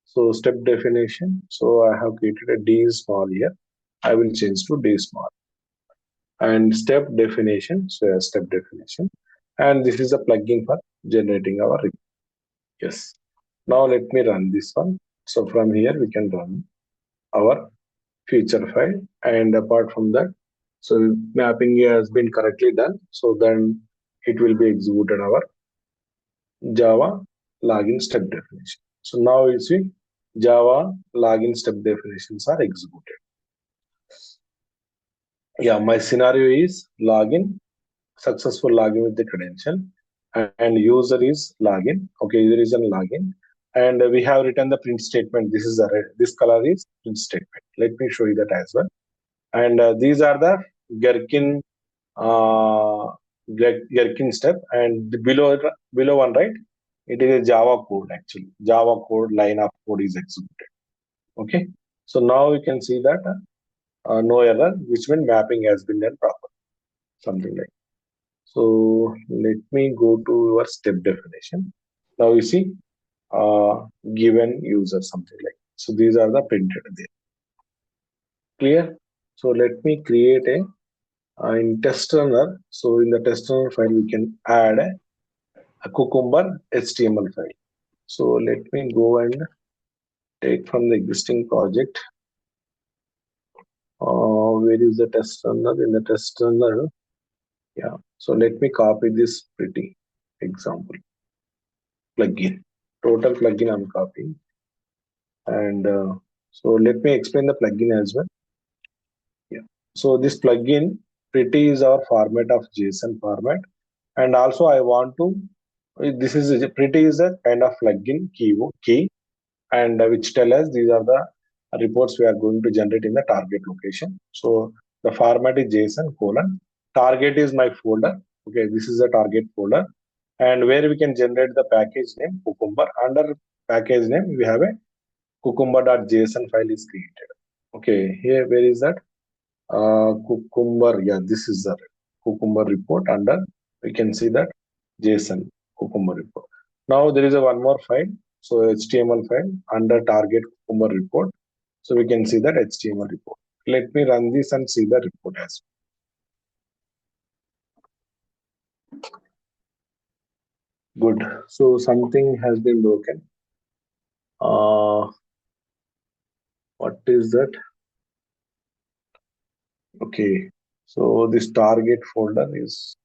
So step definition. So I have created a D small here. I will change to D small. And step definition, so a step definition, and this is a plugin for generating our report. Yes, now let me run this one. So from here we can run our feature file, and apart from that, so mapping has been correctly done, so then it will be executed our Java login step definition. So now you see Java login step definitions are executed. Yeah, my scenario is login, successful login with the credential, and user is login. Okay, user is a login, and we have written the print statement. This is a red, this color is print statement. Let me show you that as well. And these are the Gherkin uh, Gherkin step, and the below one, right, it is a Java code. Actually Java code line of code is executed. Okay, so now you can see that no error, which means mapping has been done proper, something like. So let me go to your step definition. Now you see given user, something like. So these are the printed there. Clear? So let me create in test runner. So in the test runner file we can add a Cucumber HTML file. So let me go and take from the existing project. Where is the test runner? In the test runner, yeah. So let me copy this pretty example plugin. Total plugin I'm copying. And so let me explain the plugin as well. Yeah. So this plugin pretty is our format of JSON format, and also I want to. This is pretty is a kind of plugin key, and which tell us these are the reports we are going to generate in the target location. So the format is JSON colon. Target is my folder. Okay, this is a target folder, and where we can generate the package name Cucumber. Under package name we have a cucumber.json file is created. Okay, here where is that? Cucumber, yeah, this is the Cucumber report. Under we can see that JSON Cucumber report. Now there is a one more file, so HTML file under target Cucumber report. So we can see that HTML report. Let me run this and see the report as well. Good. So something has been broken. What is that? Okay. So this target folder is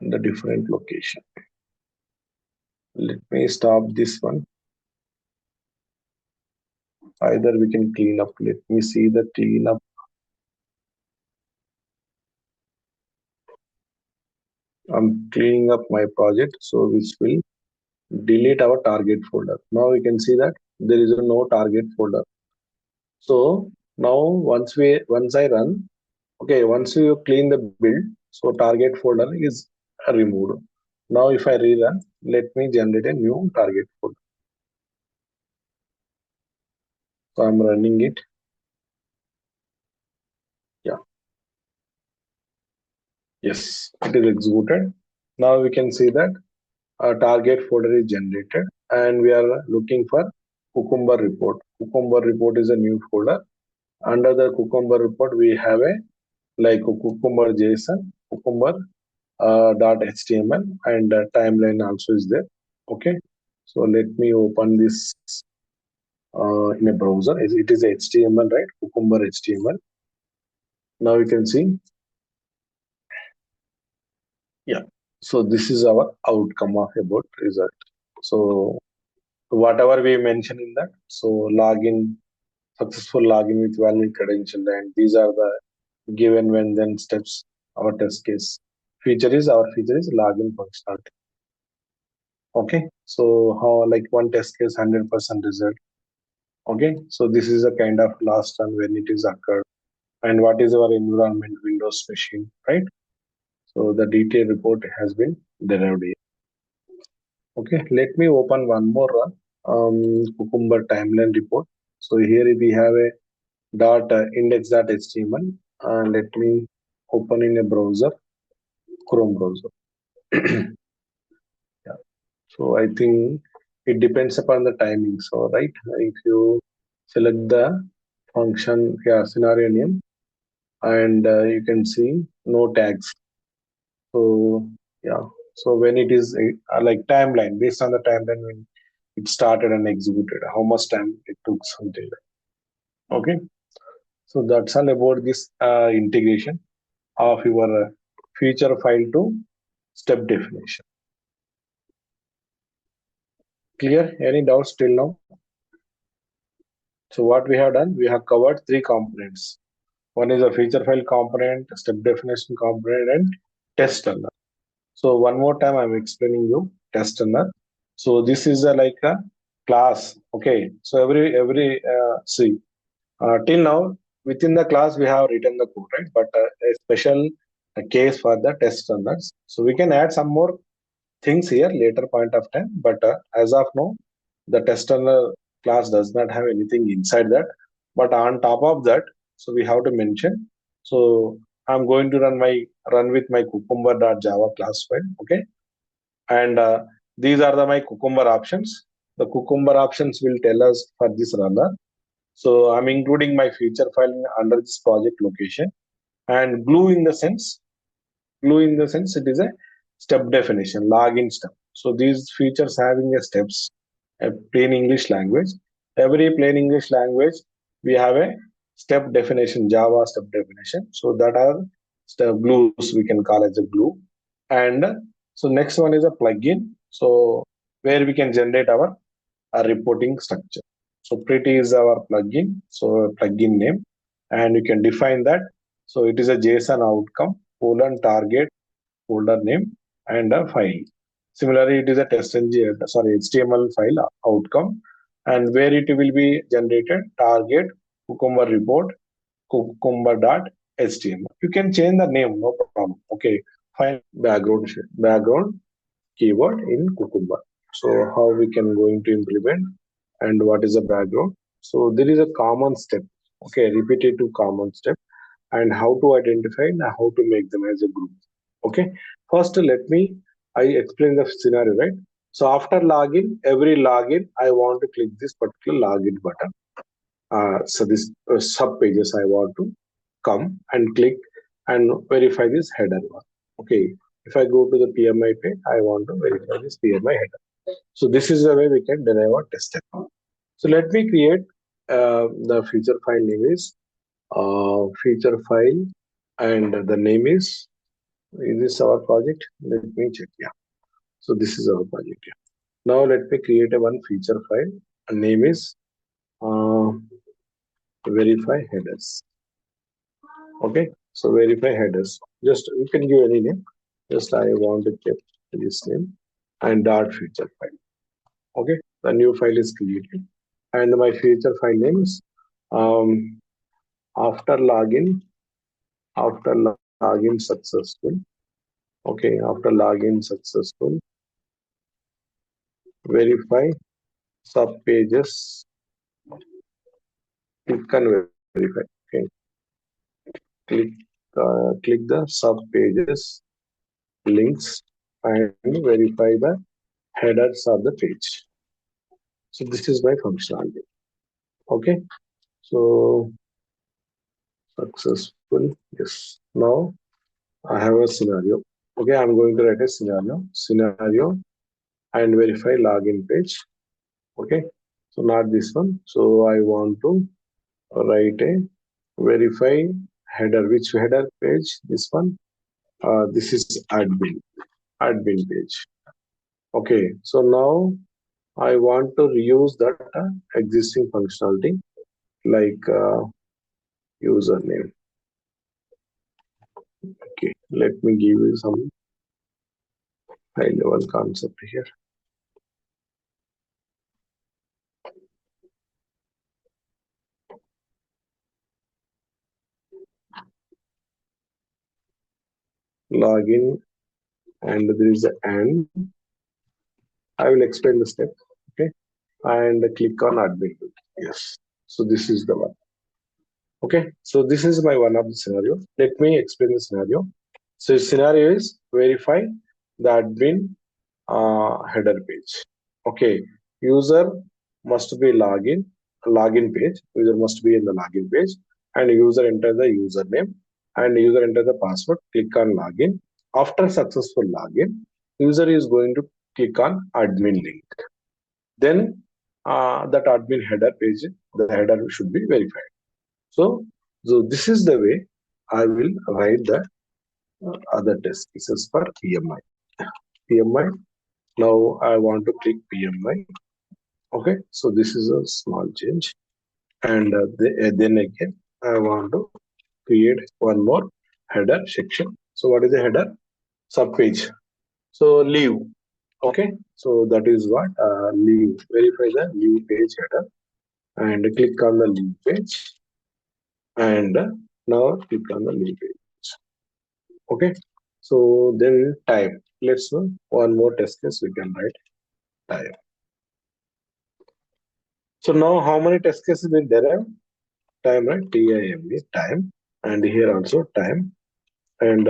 in the different location. Let me stop this one. Either we can clean up. Let me see the clean up. I'm cleaning up my project, so which will delete our target folder. Now we can see that there is no target folder. So now once I run, okay, once you clean the build, so target folder is removed. Now if I rerun, let me generate a new target folder. So I'm running it. Yeah. Yes, it is executed. Now we can see that a target folder is generated, and we are looking for Cucumber report. Cucumber report is a new folder. Under the Cucumber report, we have a like a Cucumber JSON, Cucumber .html, and timeline also is there. Okay, so let me open this in a browser. It is HTML, right? Cucumber HTML. Now you can see Yeah. So this is our outcome of about result. So whatever we mentioned in that, so login, successful login with valid credential, and these are the given when then steps. Our test case our feature is login functionality. Okay, so how like one test case 100% result. Okay, so this is a kind of last run when it is occurred, and what is our environment Windows machine, right? So the detailed report has been derived here. Okay, let me open one more run. Cucumber timeline report. So here we have a dot index.html. Let me open in a browser, Chrome browser. Yeah. So I think it depends upon the timing. So right, if you select the function, yeah, scenario name, and you can see no tags. So yeah, so when it is like timeline, based on the timeline when it started and executed, how much time it took, something like. Okay, so that's all about this integration of your feature file to step definition. Clear? Any doubts till now? So what we have done, we have covered three components. One is a feature file component, step definition component, and test runner. So one more time, I'm explaining you test runner. So this is like a class. Okay. So every see till now within the class we have written the code, right? But a special case for the test runners. So we can add some more things here later point of time. But as of now, the test runner class does not have anything inside that. But on top of that, so we have to mention. So I'm going to run with my cucumber.java class file. Okay, and these are my cucumber options. The cucumber options will tell us for this runner. So I'm including my feature file under this project location, and glue in the sense it is a step definition, login step. So these features having a steps, a plain English language. Every plain English language, we have a step definition, Java step definition. So that are step glues we can call as a glue. And so next one is a plugin. So where we can generate our reporting structure. So pretty is our plugin. So plugin name, and you can define that. So it is a JSON outcome, target, folder name, and a file. Similarly, it is a HTML file outcome, and where it will be generated, target, Cucumber report, cucumber.html. You can change the name, no problem. Okay, fine. Background keyword in Cucumber. So how we can going to implement and what is the background. So there is a common step. Okay, repetitive common step, and how to identify and how to make them as a group. Okay, first let me I explain the scenario, right? So after login, every login I want to click this particular login button. So this sub pages I want to come and click and verify this header one. Okay, if I go to the PMI page, I want to verify this PMI header. So this is the way we can derive our test step. So let me create the feature file name is feature file, and the name is this our project? Let me check. Yeah, so this is our project. Yeah. Now let me create a one feature file, and name is uh, verify headers. Okay, so verify headers, just you can give any name, just I want to keep this name, and dot feature file. Okay, the new file is created, and my feature file name is um, after login, login successful. Okay, after login successful, verify sub pages, click and verify. Okay, click click the sub pages links and verify the headers of the page. So this is my functionality. Okay, so successful. Yes. Now I have a scenario. Okay, I'm going to write a scenario, and verify login page. Okay, so not this one. So I want to write a verify header. Which header page? This one. This is admin page. Okay, so now I want to reuse that existing functionality like username. Okay, let me give you some high level concept here. Login, and there is a and. I will explain the step. Okay, and click on admin. Yes, so this is the one. Okay, so this is my one of the scenario. Let me explain the scenario. So scenario is verify the admin header page. Okay, user must be login page. User must be in the login page, and user enter the username and user enter the password. Click on login. After successful login, user is going to click on admin link. Then that admin header page, the header should be verified. So this is the way I will write the other test cases for PMI. PMI. Now I want to click PMI. Okay, so this is a small change, and then again I want to create one more header section. So what is the header? Subpage. So leave. Okay, so that is what leave. Verify the leave page header and click on the leave page, and now click on the leave page. Okay, so then time. Let's know one more test case we can write time. So now how many test cases will derive? Time, right? T-I-M-E, time. And here also time. And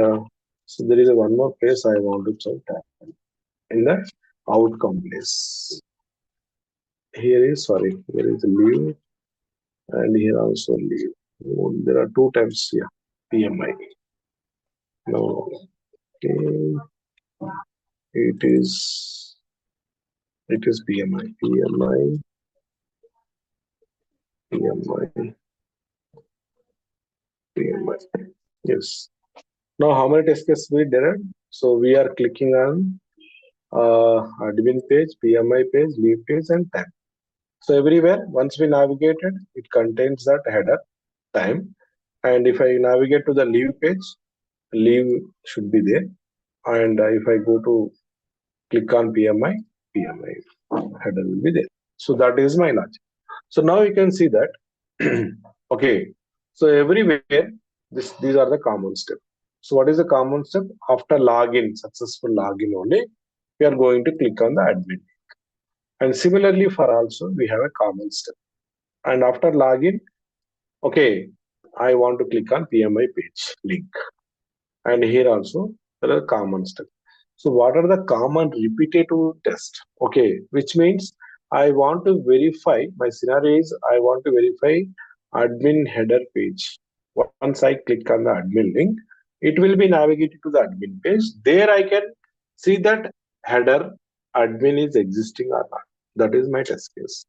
so there is a one more place I want to check time. In the outcome place. Here is leave, and here also leave. Oh, there are two times here. PMI. No, okay. It is PMI. PMI. PMI. Yes. Now, how many test cases we did? So we are clicking on admin page, PMI page, leave page, and time. So everywhere, once we navigated, it contains that header time. And if I navigate to the leave page, leave should be there. And if I go to click on PMI, PMI header will be there. So that is my logic. So now you can see that. Okay. So everywhere, these are the common steps. So what is the common step? After login, successful login only, we are going to click on the admin. And similarly for also, we have a common step. And after login, okay, I want to click on PMI page link. And here also, there are common steps. So what are the common repetitive tests? Okay, which means I want to verify, my scenario is I want to verify admin header page. Once I click on the admin link, it will be navigated to the admin page. There I can see that header admin is existing or not. That is my test case.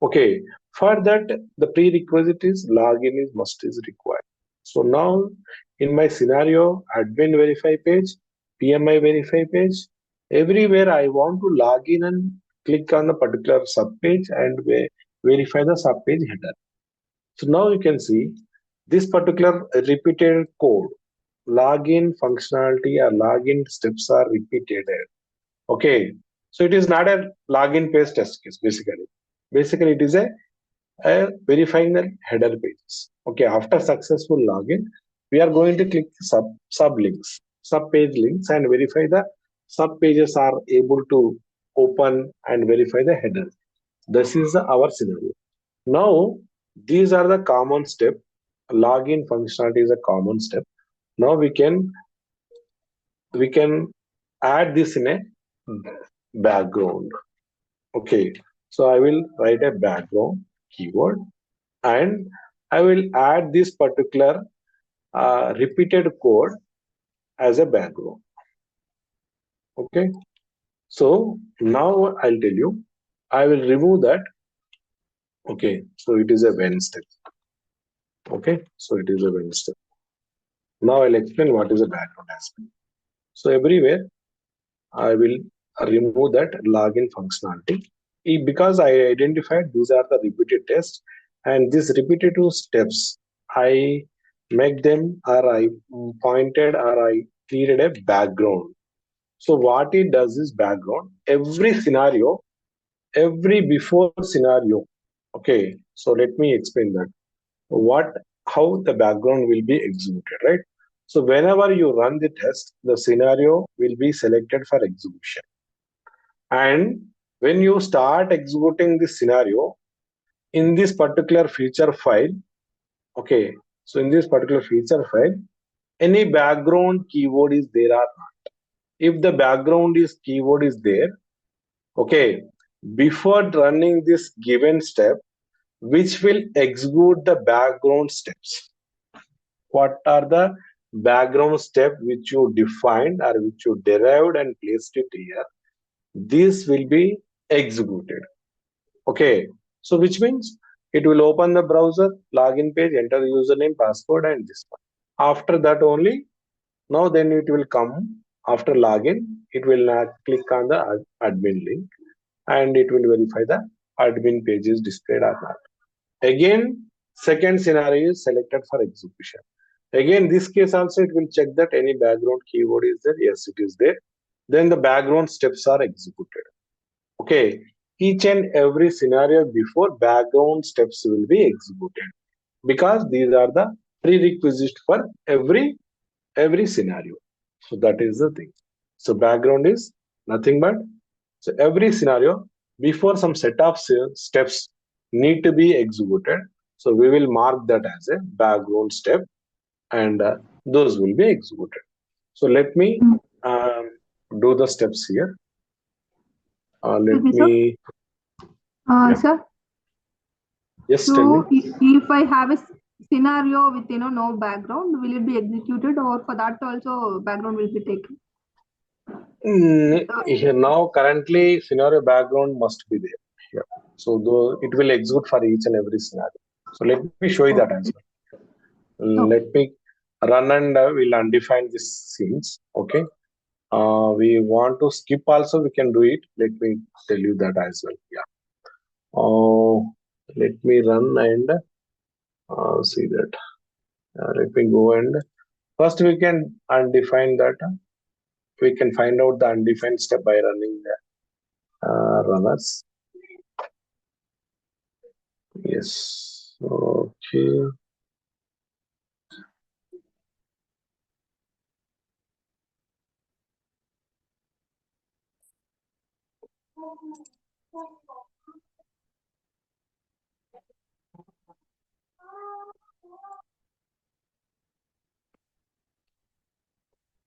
Okay, for that the prerequisite is login is must is required. So now in my scenario, admin verify page, PMI verify page, everywhere I want to log in and click on the particular subpage and verify the subpage header. So now you can see this particular repeated code, login functionality or login steps are repeated. Okay, so it is not a login page test case basically. Basically, it is a verifying the header pages. Okay, after successful login, we are going to click sub links, sub page links, and verify the sub pages are able to open and verify the header. This is our scenario. Now, these are the common step. Login functionality is a common step. Now we can add this in a background. Okay, so I will write a background keyword, and I will add this particular repeated code as a background. Okay, so now I'll tell you, I will remove that. Okay, so it is a when step. Okay, so it is a when step. Now I'll explain what is a background aspect. So everywhere I will remove that login functionality because I identified these are the repeated tests, and these repetitive steps I make them or I pointed or I created a background. So what it does is background every scenario, every before scenario. Okay, so let me explain that what how the background will be executed, right? So whenever you run the test, the scenario will be selected for execution. And when you start executing this scenario in this particular feature file, okay, so in this particular feature file, any background keyword is there or not. If the background is keyword is there, okay, before running this given step, which will execute the background steps. What are the background steps which you defined or which you derived and placed it here? This will be executed. Okay, so which means it will open the browser, login page, enter the username, password, and this one. After that only, now then it will come after login. It will not click on the admin link and it will verify the admin page is displayed or not. Again, second scenario is selected for execution. Again, this case also it will check that any background keyword is there. Yes, it is there. Then the background steps are executed. Okay, each and every scenario before background steps will be executed because these are the prerequisites for every scenario. So that is the thing. So background is nothing but so every scenario before some set of steps need to be executed. So we will mark that as a background step and those will be executed. So let me um, do the steps here. Let Okay, sir. me, yeah, Sir, yes, tell me. so if I have a scenario with no background, will it be executed, or for that also background will be taken? Here now currently scenario background must be there here. So though it will execute for each and every scenario. So let me show you that as well. Okay. Let me run and we'll undefine these scenes. Okay. We want to skip also, we can do it. Let me tell you that as well. Yeah. Let me run and see that. Let me go and first we can undefine that. We can find out the undefined step by running the runners. Yes. Okay.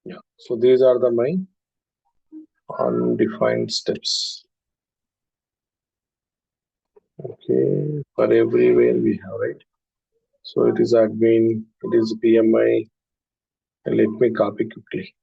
Yeah. So these are the my undefined steps. Okay. For everywhere we have, right? So it is admin, it is PMI. Let me copy quickly.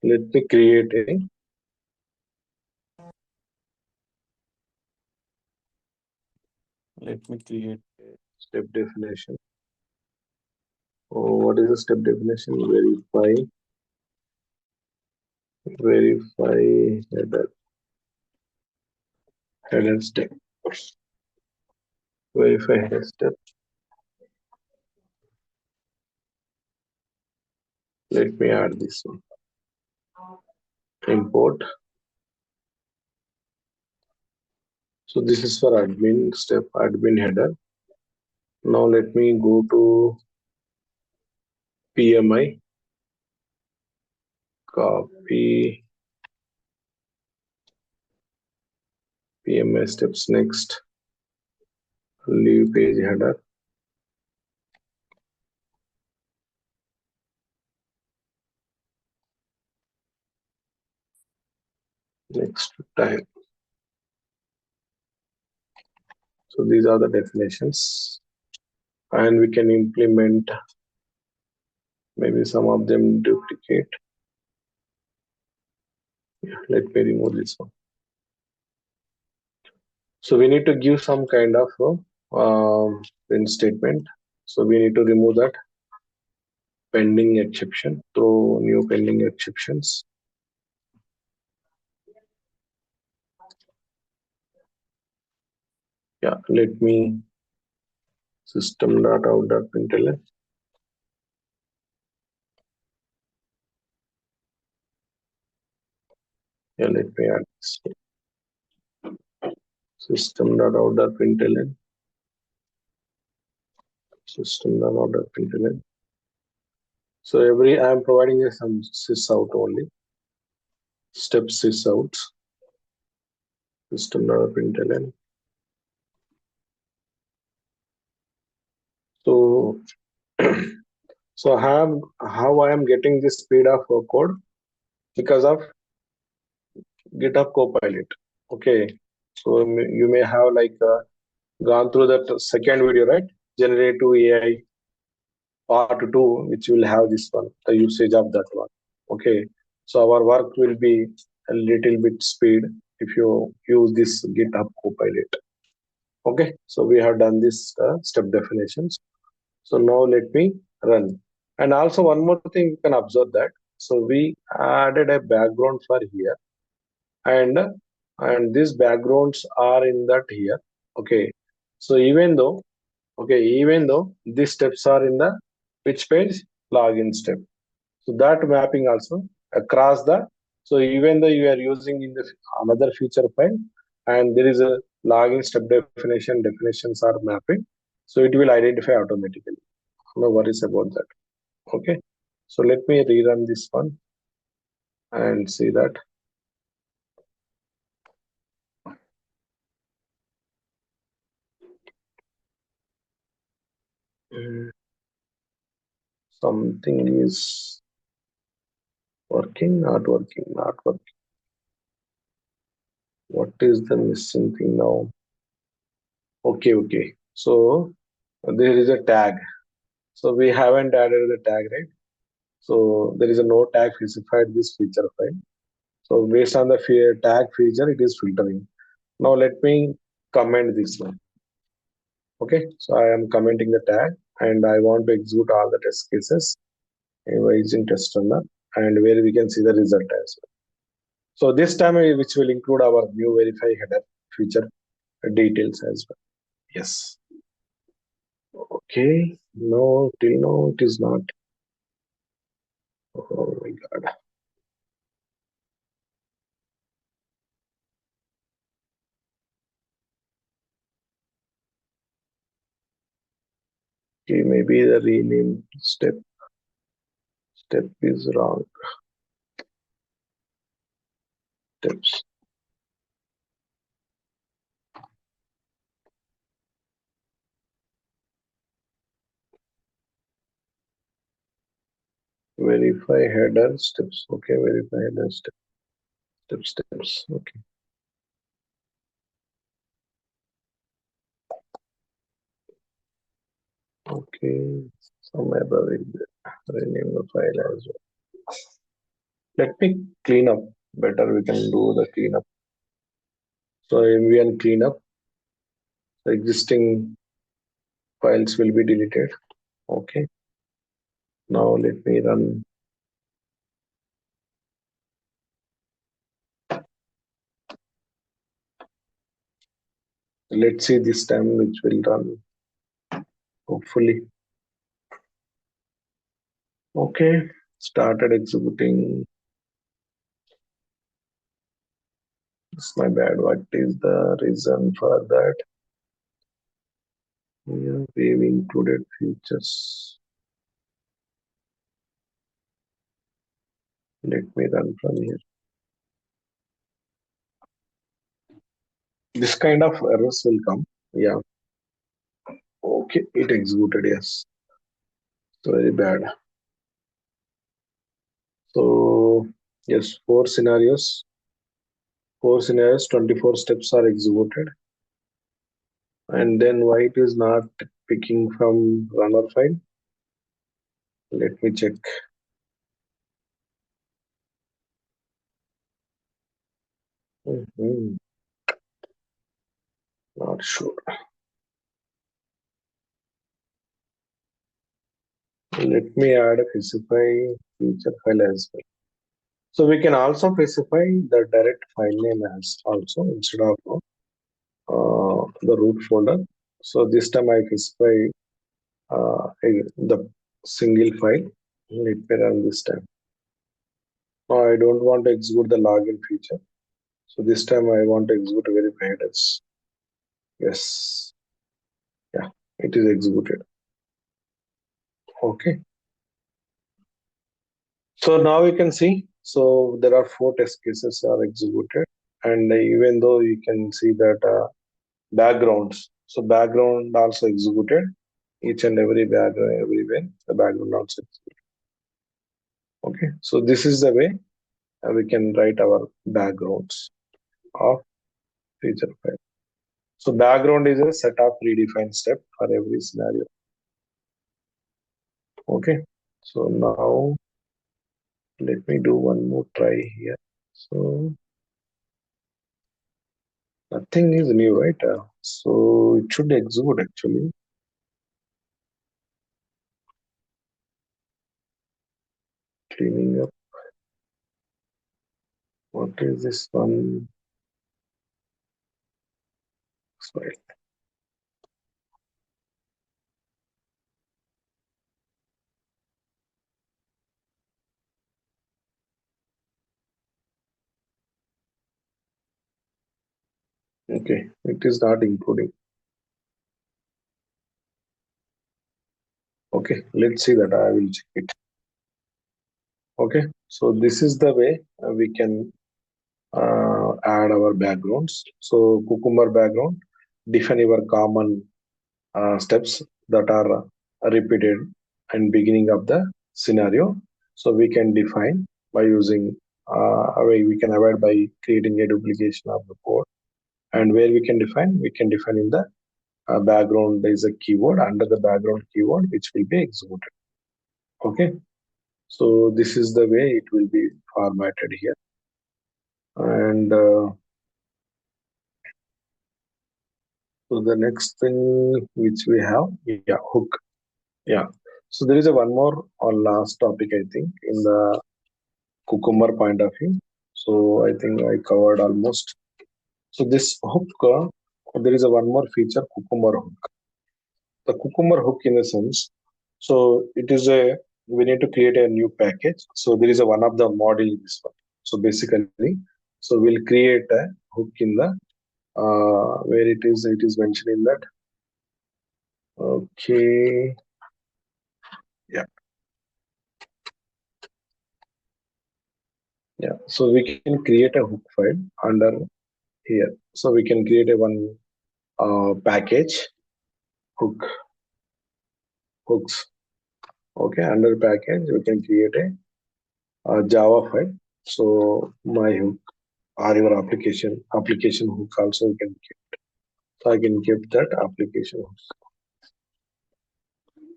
Let me create a step definition. Oh, what is the step definition? Verify header step. Verify header step. Let me add this one. Import. So this is for admin step, admin header. Now let me go to PMI. Copy PMI steps next. Leave page header. next time. So these are the definitions, and we can implement maybe some of them duplicate. Let me remove this one. So we need to give some kind of print statement. So we need to remove that pending exception, throw new pending exceptions. Yeah, let me system.out.println. Yeah, let me add this. System.out.println. System.out.println. So I am providing some sys out only. Step sys out. System.out.println. So so how I am getting this speed of code because of GitHub Copilot. Okay, so you may have like gone through that second video, right? Generative AI part 2, which will have this one, the usage of that one. Okay, so our work will be a little bit speed if you use this GitHub Copilot. Okay, so we have done this step definitions. So now let me run. And also one more thing you can observe that. So we added a background for here, and these backgrounds are in that here. Okay, so even though these steps are in the which page, login step, so that mapping also across the, so even though you are using in the another feature file and there is a login step definitions are mapping, so it will identify automatically. No worries about that. Okay, so let me rerun this one and see that. Something is working, not working, not working. What is the missing thing now? Okay. So there is a tag. So we haven't added the tag, right? So there is a no tag specified this feature file. So based on the tag feature, it is filtering. Now let me comment this one. Okay, so I am commenting the tag and I want to execute all the test cases using test runner, and where we can see the result as well. So this time which will include our new verify header feature details as well. Yes. Okay. No, till now it is not. Oh my god. Okay, maybe the rename step is wrong. Steps. Verify header steps. Okay, verify header steps. Okay. Okay. Some error in the rename the file as well. Let me clean up. Better we can do the cleanup. So MVN cleanup. The existing files will be deleted. Okay. Now let me run. Let's see this time which will run. Hopefully. Okay. Started executing. It's my bad. What is the reason for that? Yeah, we've included features. Let me run from here. This kind of errors will come. Yeah. Okay, it executed. Yes. So very bad. So yes, 4 scenarios. 4 scenarios, 24 steps are executed. And then why it is not picking from runner file? Let me check. Mhm. Not sure. Let me add a specify feature file as well. So we can also specify the direct file name as also instead of the root folder. So this time I specify the single file. Let me run this time. Now I don't want to execute the login feature. So this time I want to execute verify headers. Yes. Yeah, it is executed. Okay. So now you can see. So there are 4 test cases are executed, and even though you can see that backgrounds. So background also executed each and every background everywhere. The background also executed. Okay. So this is the way we can write our backgrounds of feature file. So background is a set of predefined step for every scenario. Okay. So now let me do one more try here. So nothing is new, right? So it should execute actually. Cleaning up. What is this one? Sorry. Okay, it is not including. Okay, let's see that. I will check it. Okay, so this is the way we can add our backgrounds. So Cucumber background, define your common steps that are repeated and beginning of the scenario. So we can define by using we can avoid by creating a duplication of the code. And where we can define in the background. There is a keyword under the background keyword which will be executed. Okay, so this is the way it will be formatted here. And so the next thing which we have, yeah, hook. Yeah. So there is a one more or last topic I think in the Cucumber point of view. So I think I covered almost. So this hook, there is a one more feature, Cucumber hook. The Cucumber hook in a sense. So it is a we need to create a new package. So there is a one of the model in this one. So basically, so we'll create a hook in the where it is mentioned in that. Okay. Yeah. Yeah. So we can create a hook file under here. So we can create a one package hooks. Okay, under package we can create a Java file. So my hook or your application hook also we can keep. So I can keep that application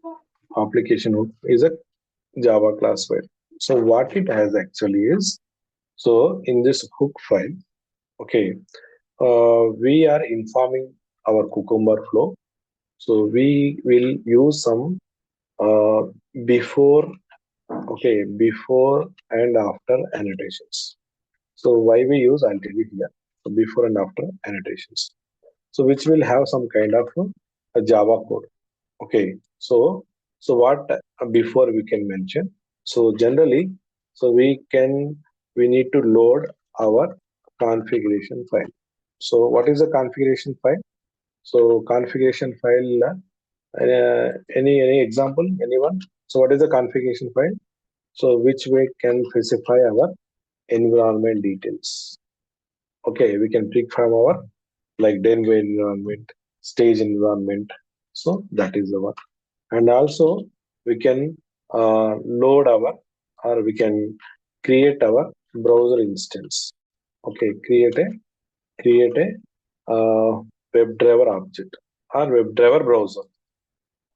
hook. Application hook is a Java class file. So what it has actually is so in this hook file, okay, we are informing our Cucumber flow. So we will use some uh, before before and after annotations. So why we use, I'll tell you here. So before and after annotations. So which will have some kind of a Java code. Okay. So what before we can mention. So generally, so we need to load our configuration file. So what is the configuration file? So configuration file. Any example? Anyone? So what is the configuration file? So which way can specify our environment details. Okay, we can pick from our like Denver environment, stage environment. So that is the one. And also we can load our or we can create our browser instance. Okay, create a WebDriver object or WebDriver browser.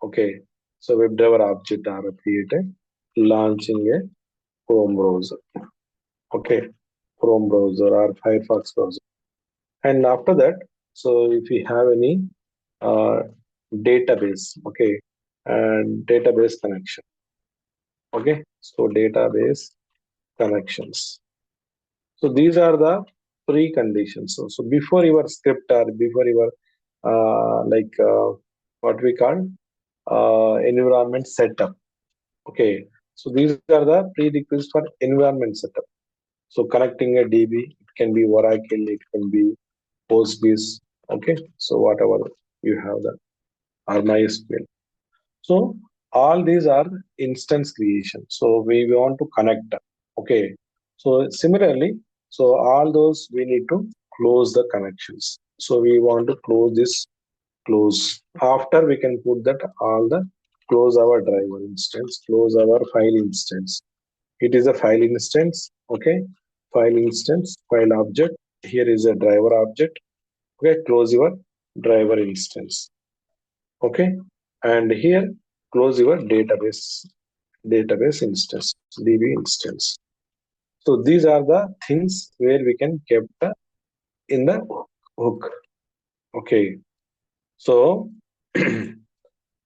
Okay, so WebDriver object are created, launching a Chrome browser. Okay, Chrome browser or Firefox browser. And after that, so if we have any uh, database, okay, and database connection. Okay, so database connections. So these are the preconditions. So before your script or before your what we call environment setup. Okay, so these are the prerequisites for environment setup. So connecting a DB, it can be Oracle, it can be Postgres. Okay, so whatever you have that or MySQL. So all these are instance creation. So we want to connect. Okay. So similarly, so all those we need to close the connections. So we want to close this close. After we can put that all the close our driver instance, close our file instance. It is a file instance. Okay. File instance, file object. Here is a driver object. Okay. Close your driver instance. Okay, and here close your database instance, DB instance. So these are the things where we can keep in the hook. Okay, so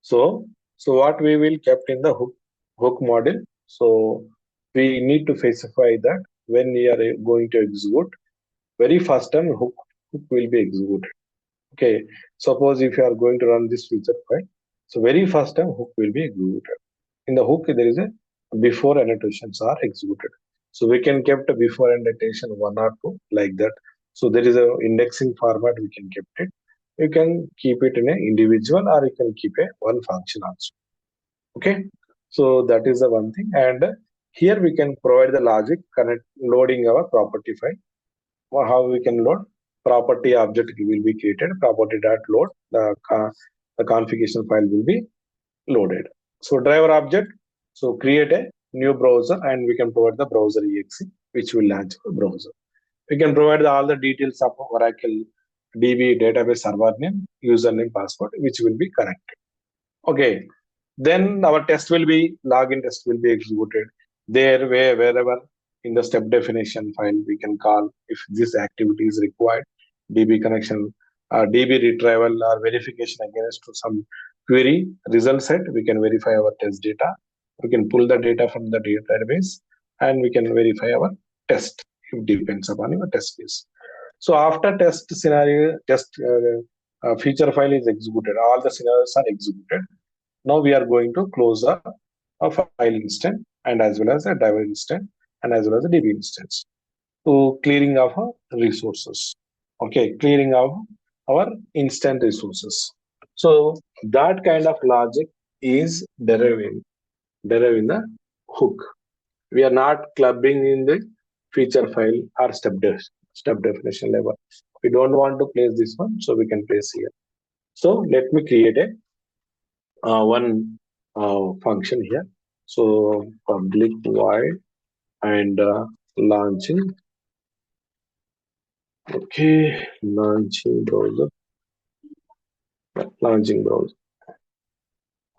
so so what we will kept in the hook model. So we need to specify that when we are going to execute, very first time hook will be executed. Okay, suppose if you are going to run this feature file, so very first time hook will be executed. In the hook, there is a before annotations are executed. So we can keep the before annotation one or two like that. So there is a indexing format we can keep it. You can keep it in an individual or you can keep a one function also. Okay. So that is the one thing. And here we can provide the logic connect loading our property file. How we can load property object will be created, property dot load, the configuration file will be loaded. So driver object, so create a new browser and we can provide the browser exe which will launch the browser. We can provide all the details of Oracle DB database server name, username, password, which will be connected. Okay, then our test will be login test will be executed there wherever in the step definition file we can call if this activity is required, DB connection, DB retrieval or verification against some query result set. We can verify our test data. We can pull the data from the database and we can verify our test. It depends upon your test case. So after test scenario, test feature file is executed. All the scenarios are executed. Now we are going to close a file instance and as well as a driver instance and as well as a DB instance to clearing of resources. Okay, clearing of our instant resources. So that kind of logic is derived in the hook. We are not clubbing in the feature file or step definition level. We don't want to place this one, so we can place here. So let me create a one function here. So public void and launching. Okay, launching browser. Launching browser.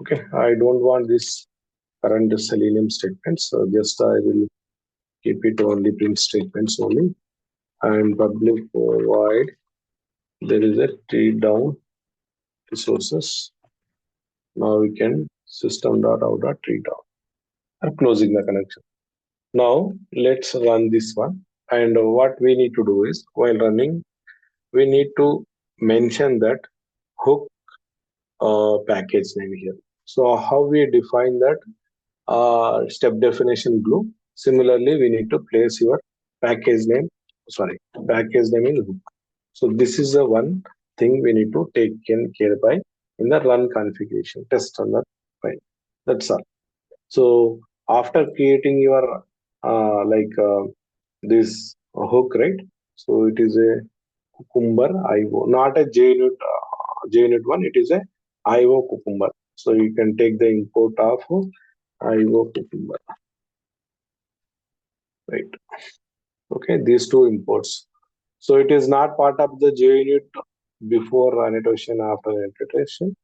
Okay, I don't want this current Selenium statements. So just I will keep it only print statements only. And public void. There is a Teardown resources. Now we can system.out.teardown. I'm closing the connection. Now let's run this one. And what we need to do is while running, we need to mention that hook package name here. So how we define that step definition glue. Similarly, we need to place your package name. Sorry, package name in hook. So this is the one thing we need to take care by in the run configuration test on that file. That's all. So after creating your this hook, right? So it is a Cucumber IO, not a JUnit one. It is a IO Cucumber. So you can take the import of IO Cucumber, right? Okay, these two imports. So it is not part of the JUnit before annotation, after annotation.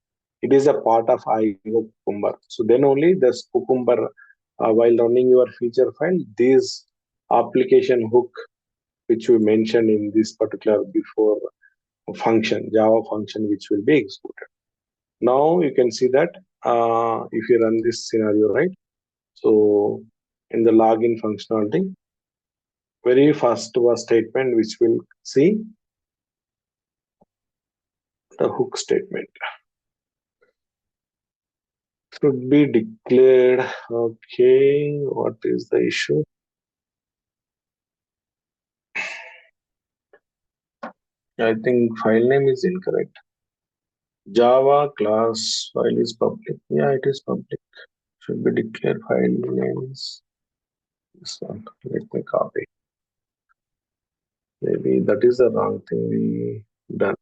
It is a part of IO Cucumber. So then only this Cucumber, while running your feature file, this application hook, which we mentioned in this particular before function, Java function, which will be executed. Now you can see that if you run this scenario, right? So in the login functionality, very first was statement which will see the hook statement should be declared. Okay, what is the issue? I think file name is incorrect. Java class file is public. Yeah, it is public. Should be declared file name is this one. Let me copy. Maybe that is the wrong thing we done.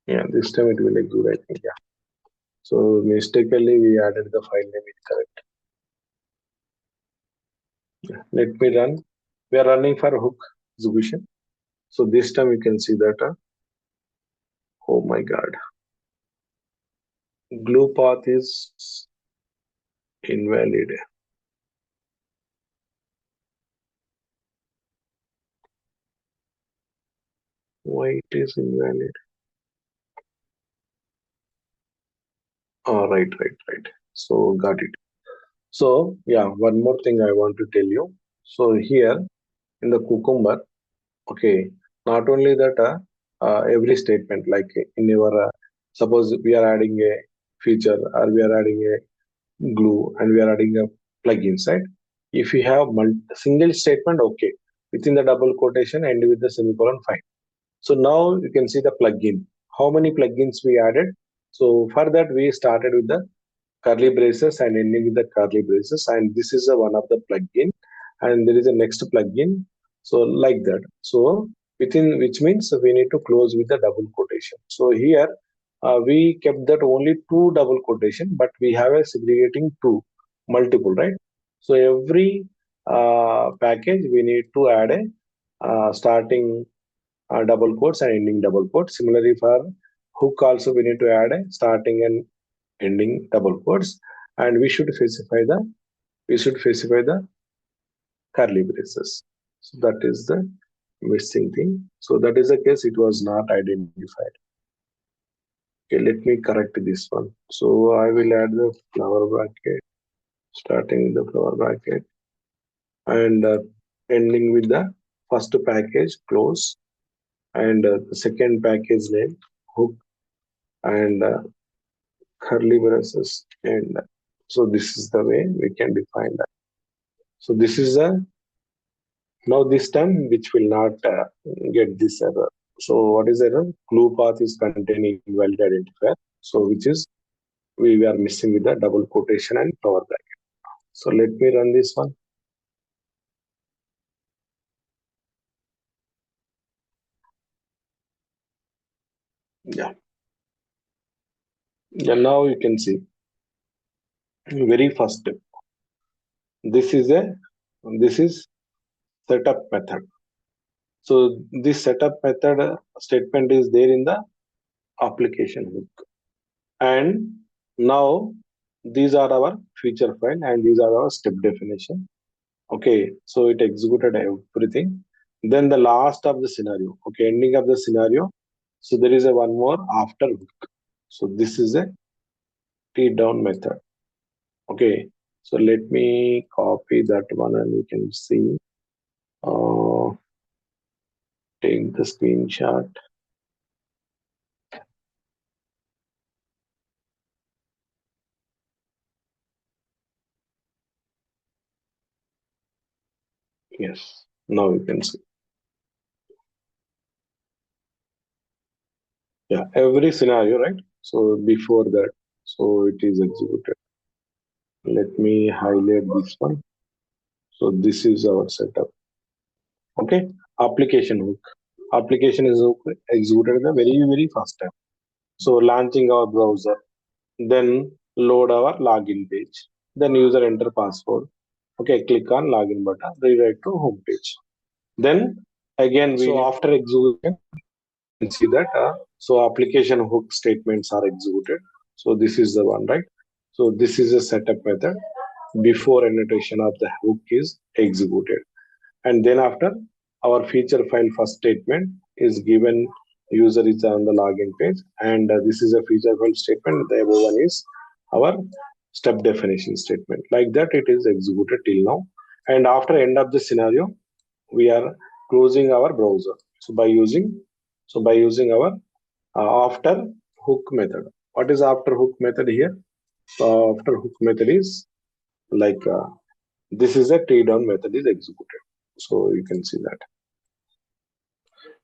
Yeah, this time it will execute, I think. Yeah. So mistakenly we added the file name incorrect. Yeah. Let me run. We are running for hook execution. So this time you can see that. Oh my God. Glue path is invalid. Why it is invalid? Oh, right. So got it. So yeah, one more thing I want to tell you. So here in the Cucumber, okay, not only that, every statement like in your suppose we are adding a feature or we are adding a glue and we are adding a plugin, right? If you have single statement, okay, within the double quotation and with the semicolon, fine. So now you can see the plugin. How many plugins we added? So for that we started with the curly braces and ending with the curly braces, and this is a one of the plugin, and there is a next plugin. So like that. So within which means we need to close with the double quotation. So here we kept that only two double quotation, but we have a segregating two multiple, right? So every package we need to add a starting double quotes and ending double quotes. Similarly, for hook also we need to add a starting and ending double quotes, and we should specify the curly braces. So that is the missing thing. So that is the case. It was not identified. Okay, let me correct this one. So I will add the flower bracket, starting with the flower bracket and ending with the first package close and the second package name hook and curly braces and so this is the way we can define that. So this is a now this time which will not get this error. So what is error? Glue path is containing invalid identifier. So which is we are missing with the double quotation and flower bracket. So let me run this one. Yeah. Yeah. Now you can see very first step. This is setup method. So this setup method statement is there in the application hook. And now these are our feature file and these are our step definition. Okay, so it executed everything. Then the last of the scenario. Okay, ending of the scenario. So there is a one more after hook. So this is a teardown method. Okay, so let me copy that one and you can see. Uh, take the screenshot. Yes, now you can see. Yeah, every scenario, right? So before that, so it is executed. Let me highlight this one. So this is our setup. Okay, application hook. Application is executed the very first time. So launching our browser, then load our login page, then user enter password, Okay, click on login button, redirect to home page. Then again, after execution, you can see that application hook statements are executed. So this is the one, right? So this is a setup method before annotation of the hook is executed. And then after, our feature file first statement is given, user is on the login page, and this is a feature file statement. The above one is our step definition statement. Like that, it is executed till now. And after end of the scenario, we are closing our browser. So by using our after hook method. What is after hook method here? After hook method is like this is a teardown method is executed. So you can see that.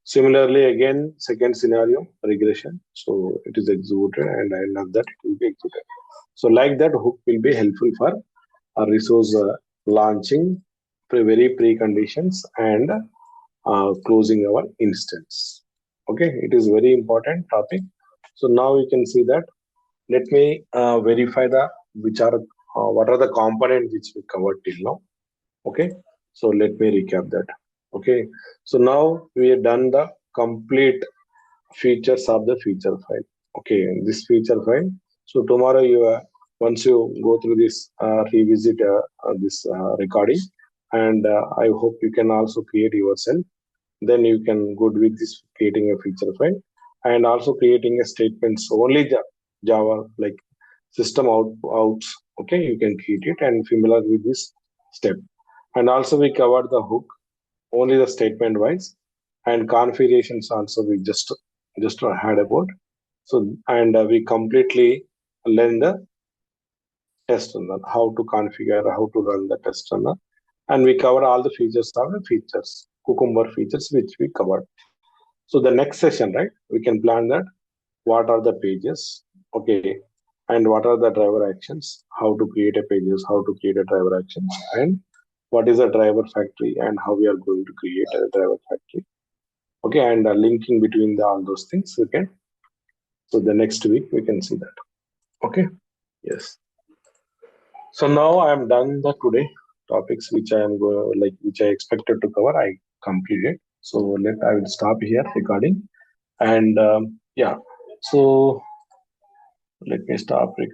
Similarly, again, second scenario, regression. So it is executed and end of that it will be executed. So like that, hook will be helpful for a resource launching very preconditions and closing our instance. Okay, it is very important topic. So now you can see that. Let me verify the which are what are the components which we covered till now. Okay, so let me recap that. Okay, so now we have done the complete features of the feature file. Okay, this feature file. So tomorrow you once you go through this revisit this recording, and I hope you can also create yourself. Then you can good with this creating a feature file and also creating a statements only Java like system outs. Okay, you can create it and familiar with this step. And also we covered the hook only the statement wise, and configurations also we just had about. So and we completely learn the test runner, how to configure, how to run the test runner, and we cover all the features of the features, Cucumber features which we covered. So the next session, right? We can plan that. What are the pages? Okay, and what are the driver actions? How to create a pages? How to create a driver actions? And what is a driver factory? And how we are going to create a driver factory? Okay, and linking between all those things we can. So the next week we can see that. Okay. Yes. So now I am done the today topics which I am like which I expected to cover. I completed. So I will stop here recording. And yeah, so let me stop recording.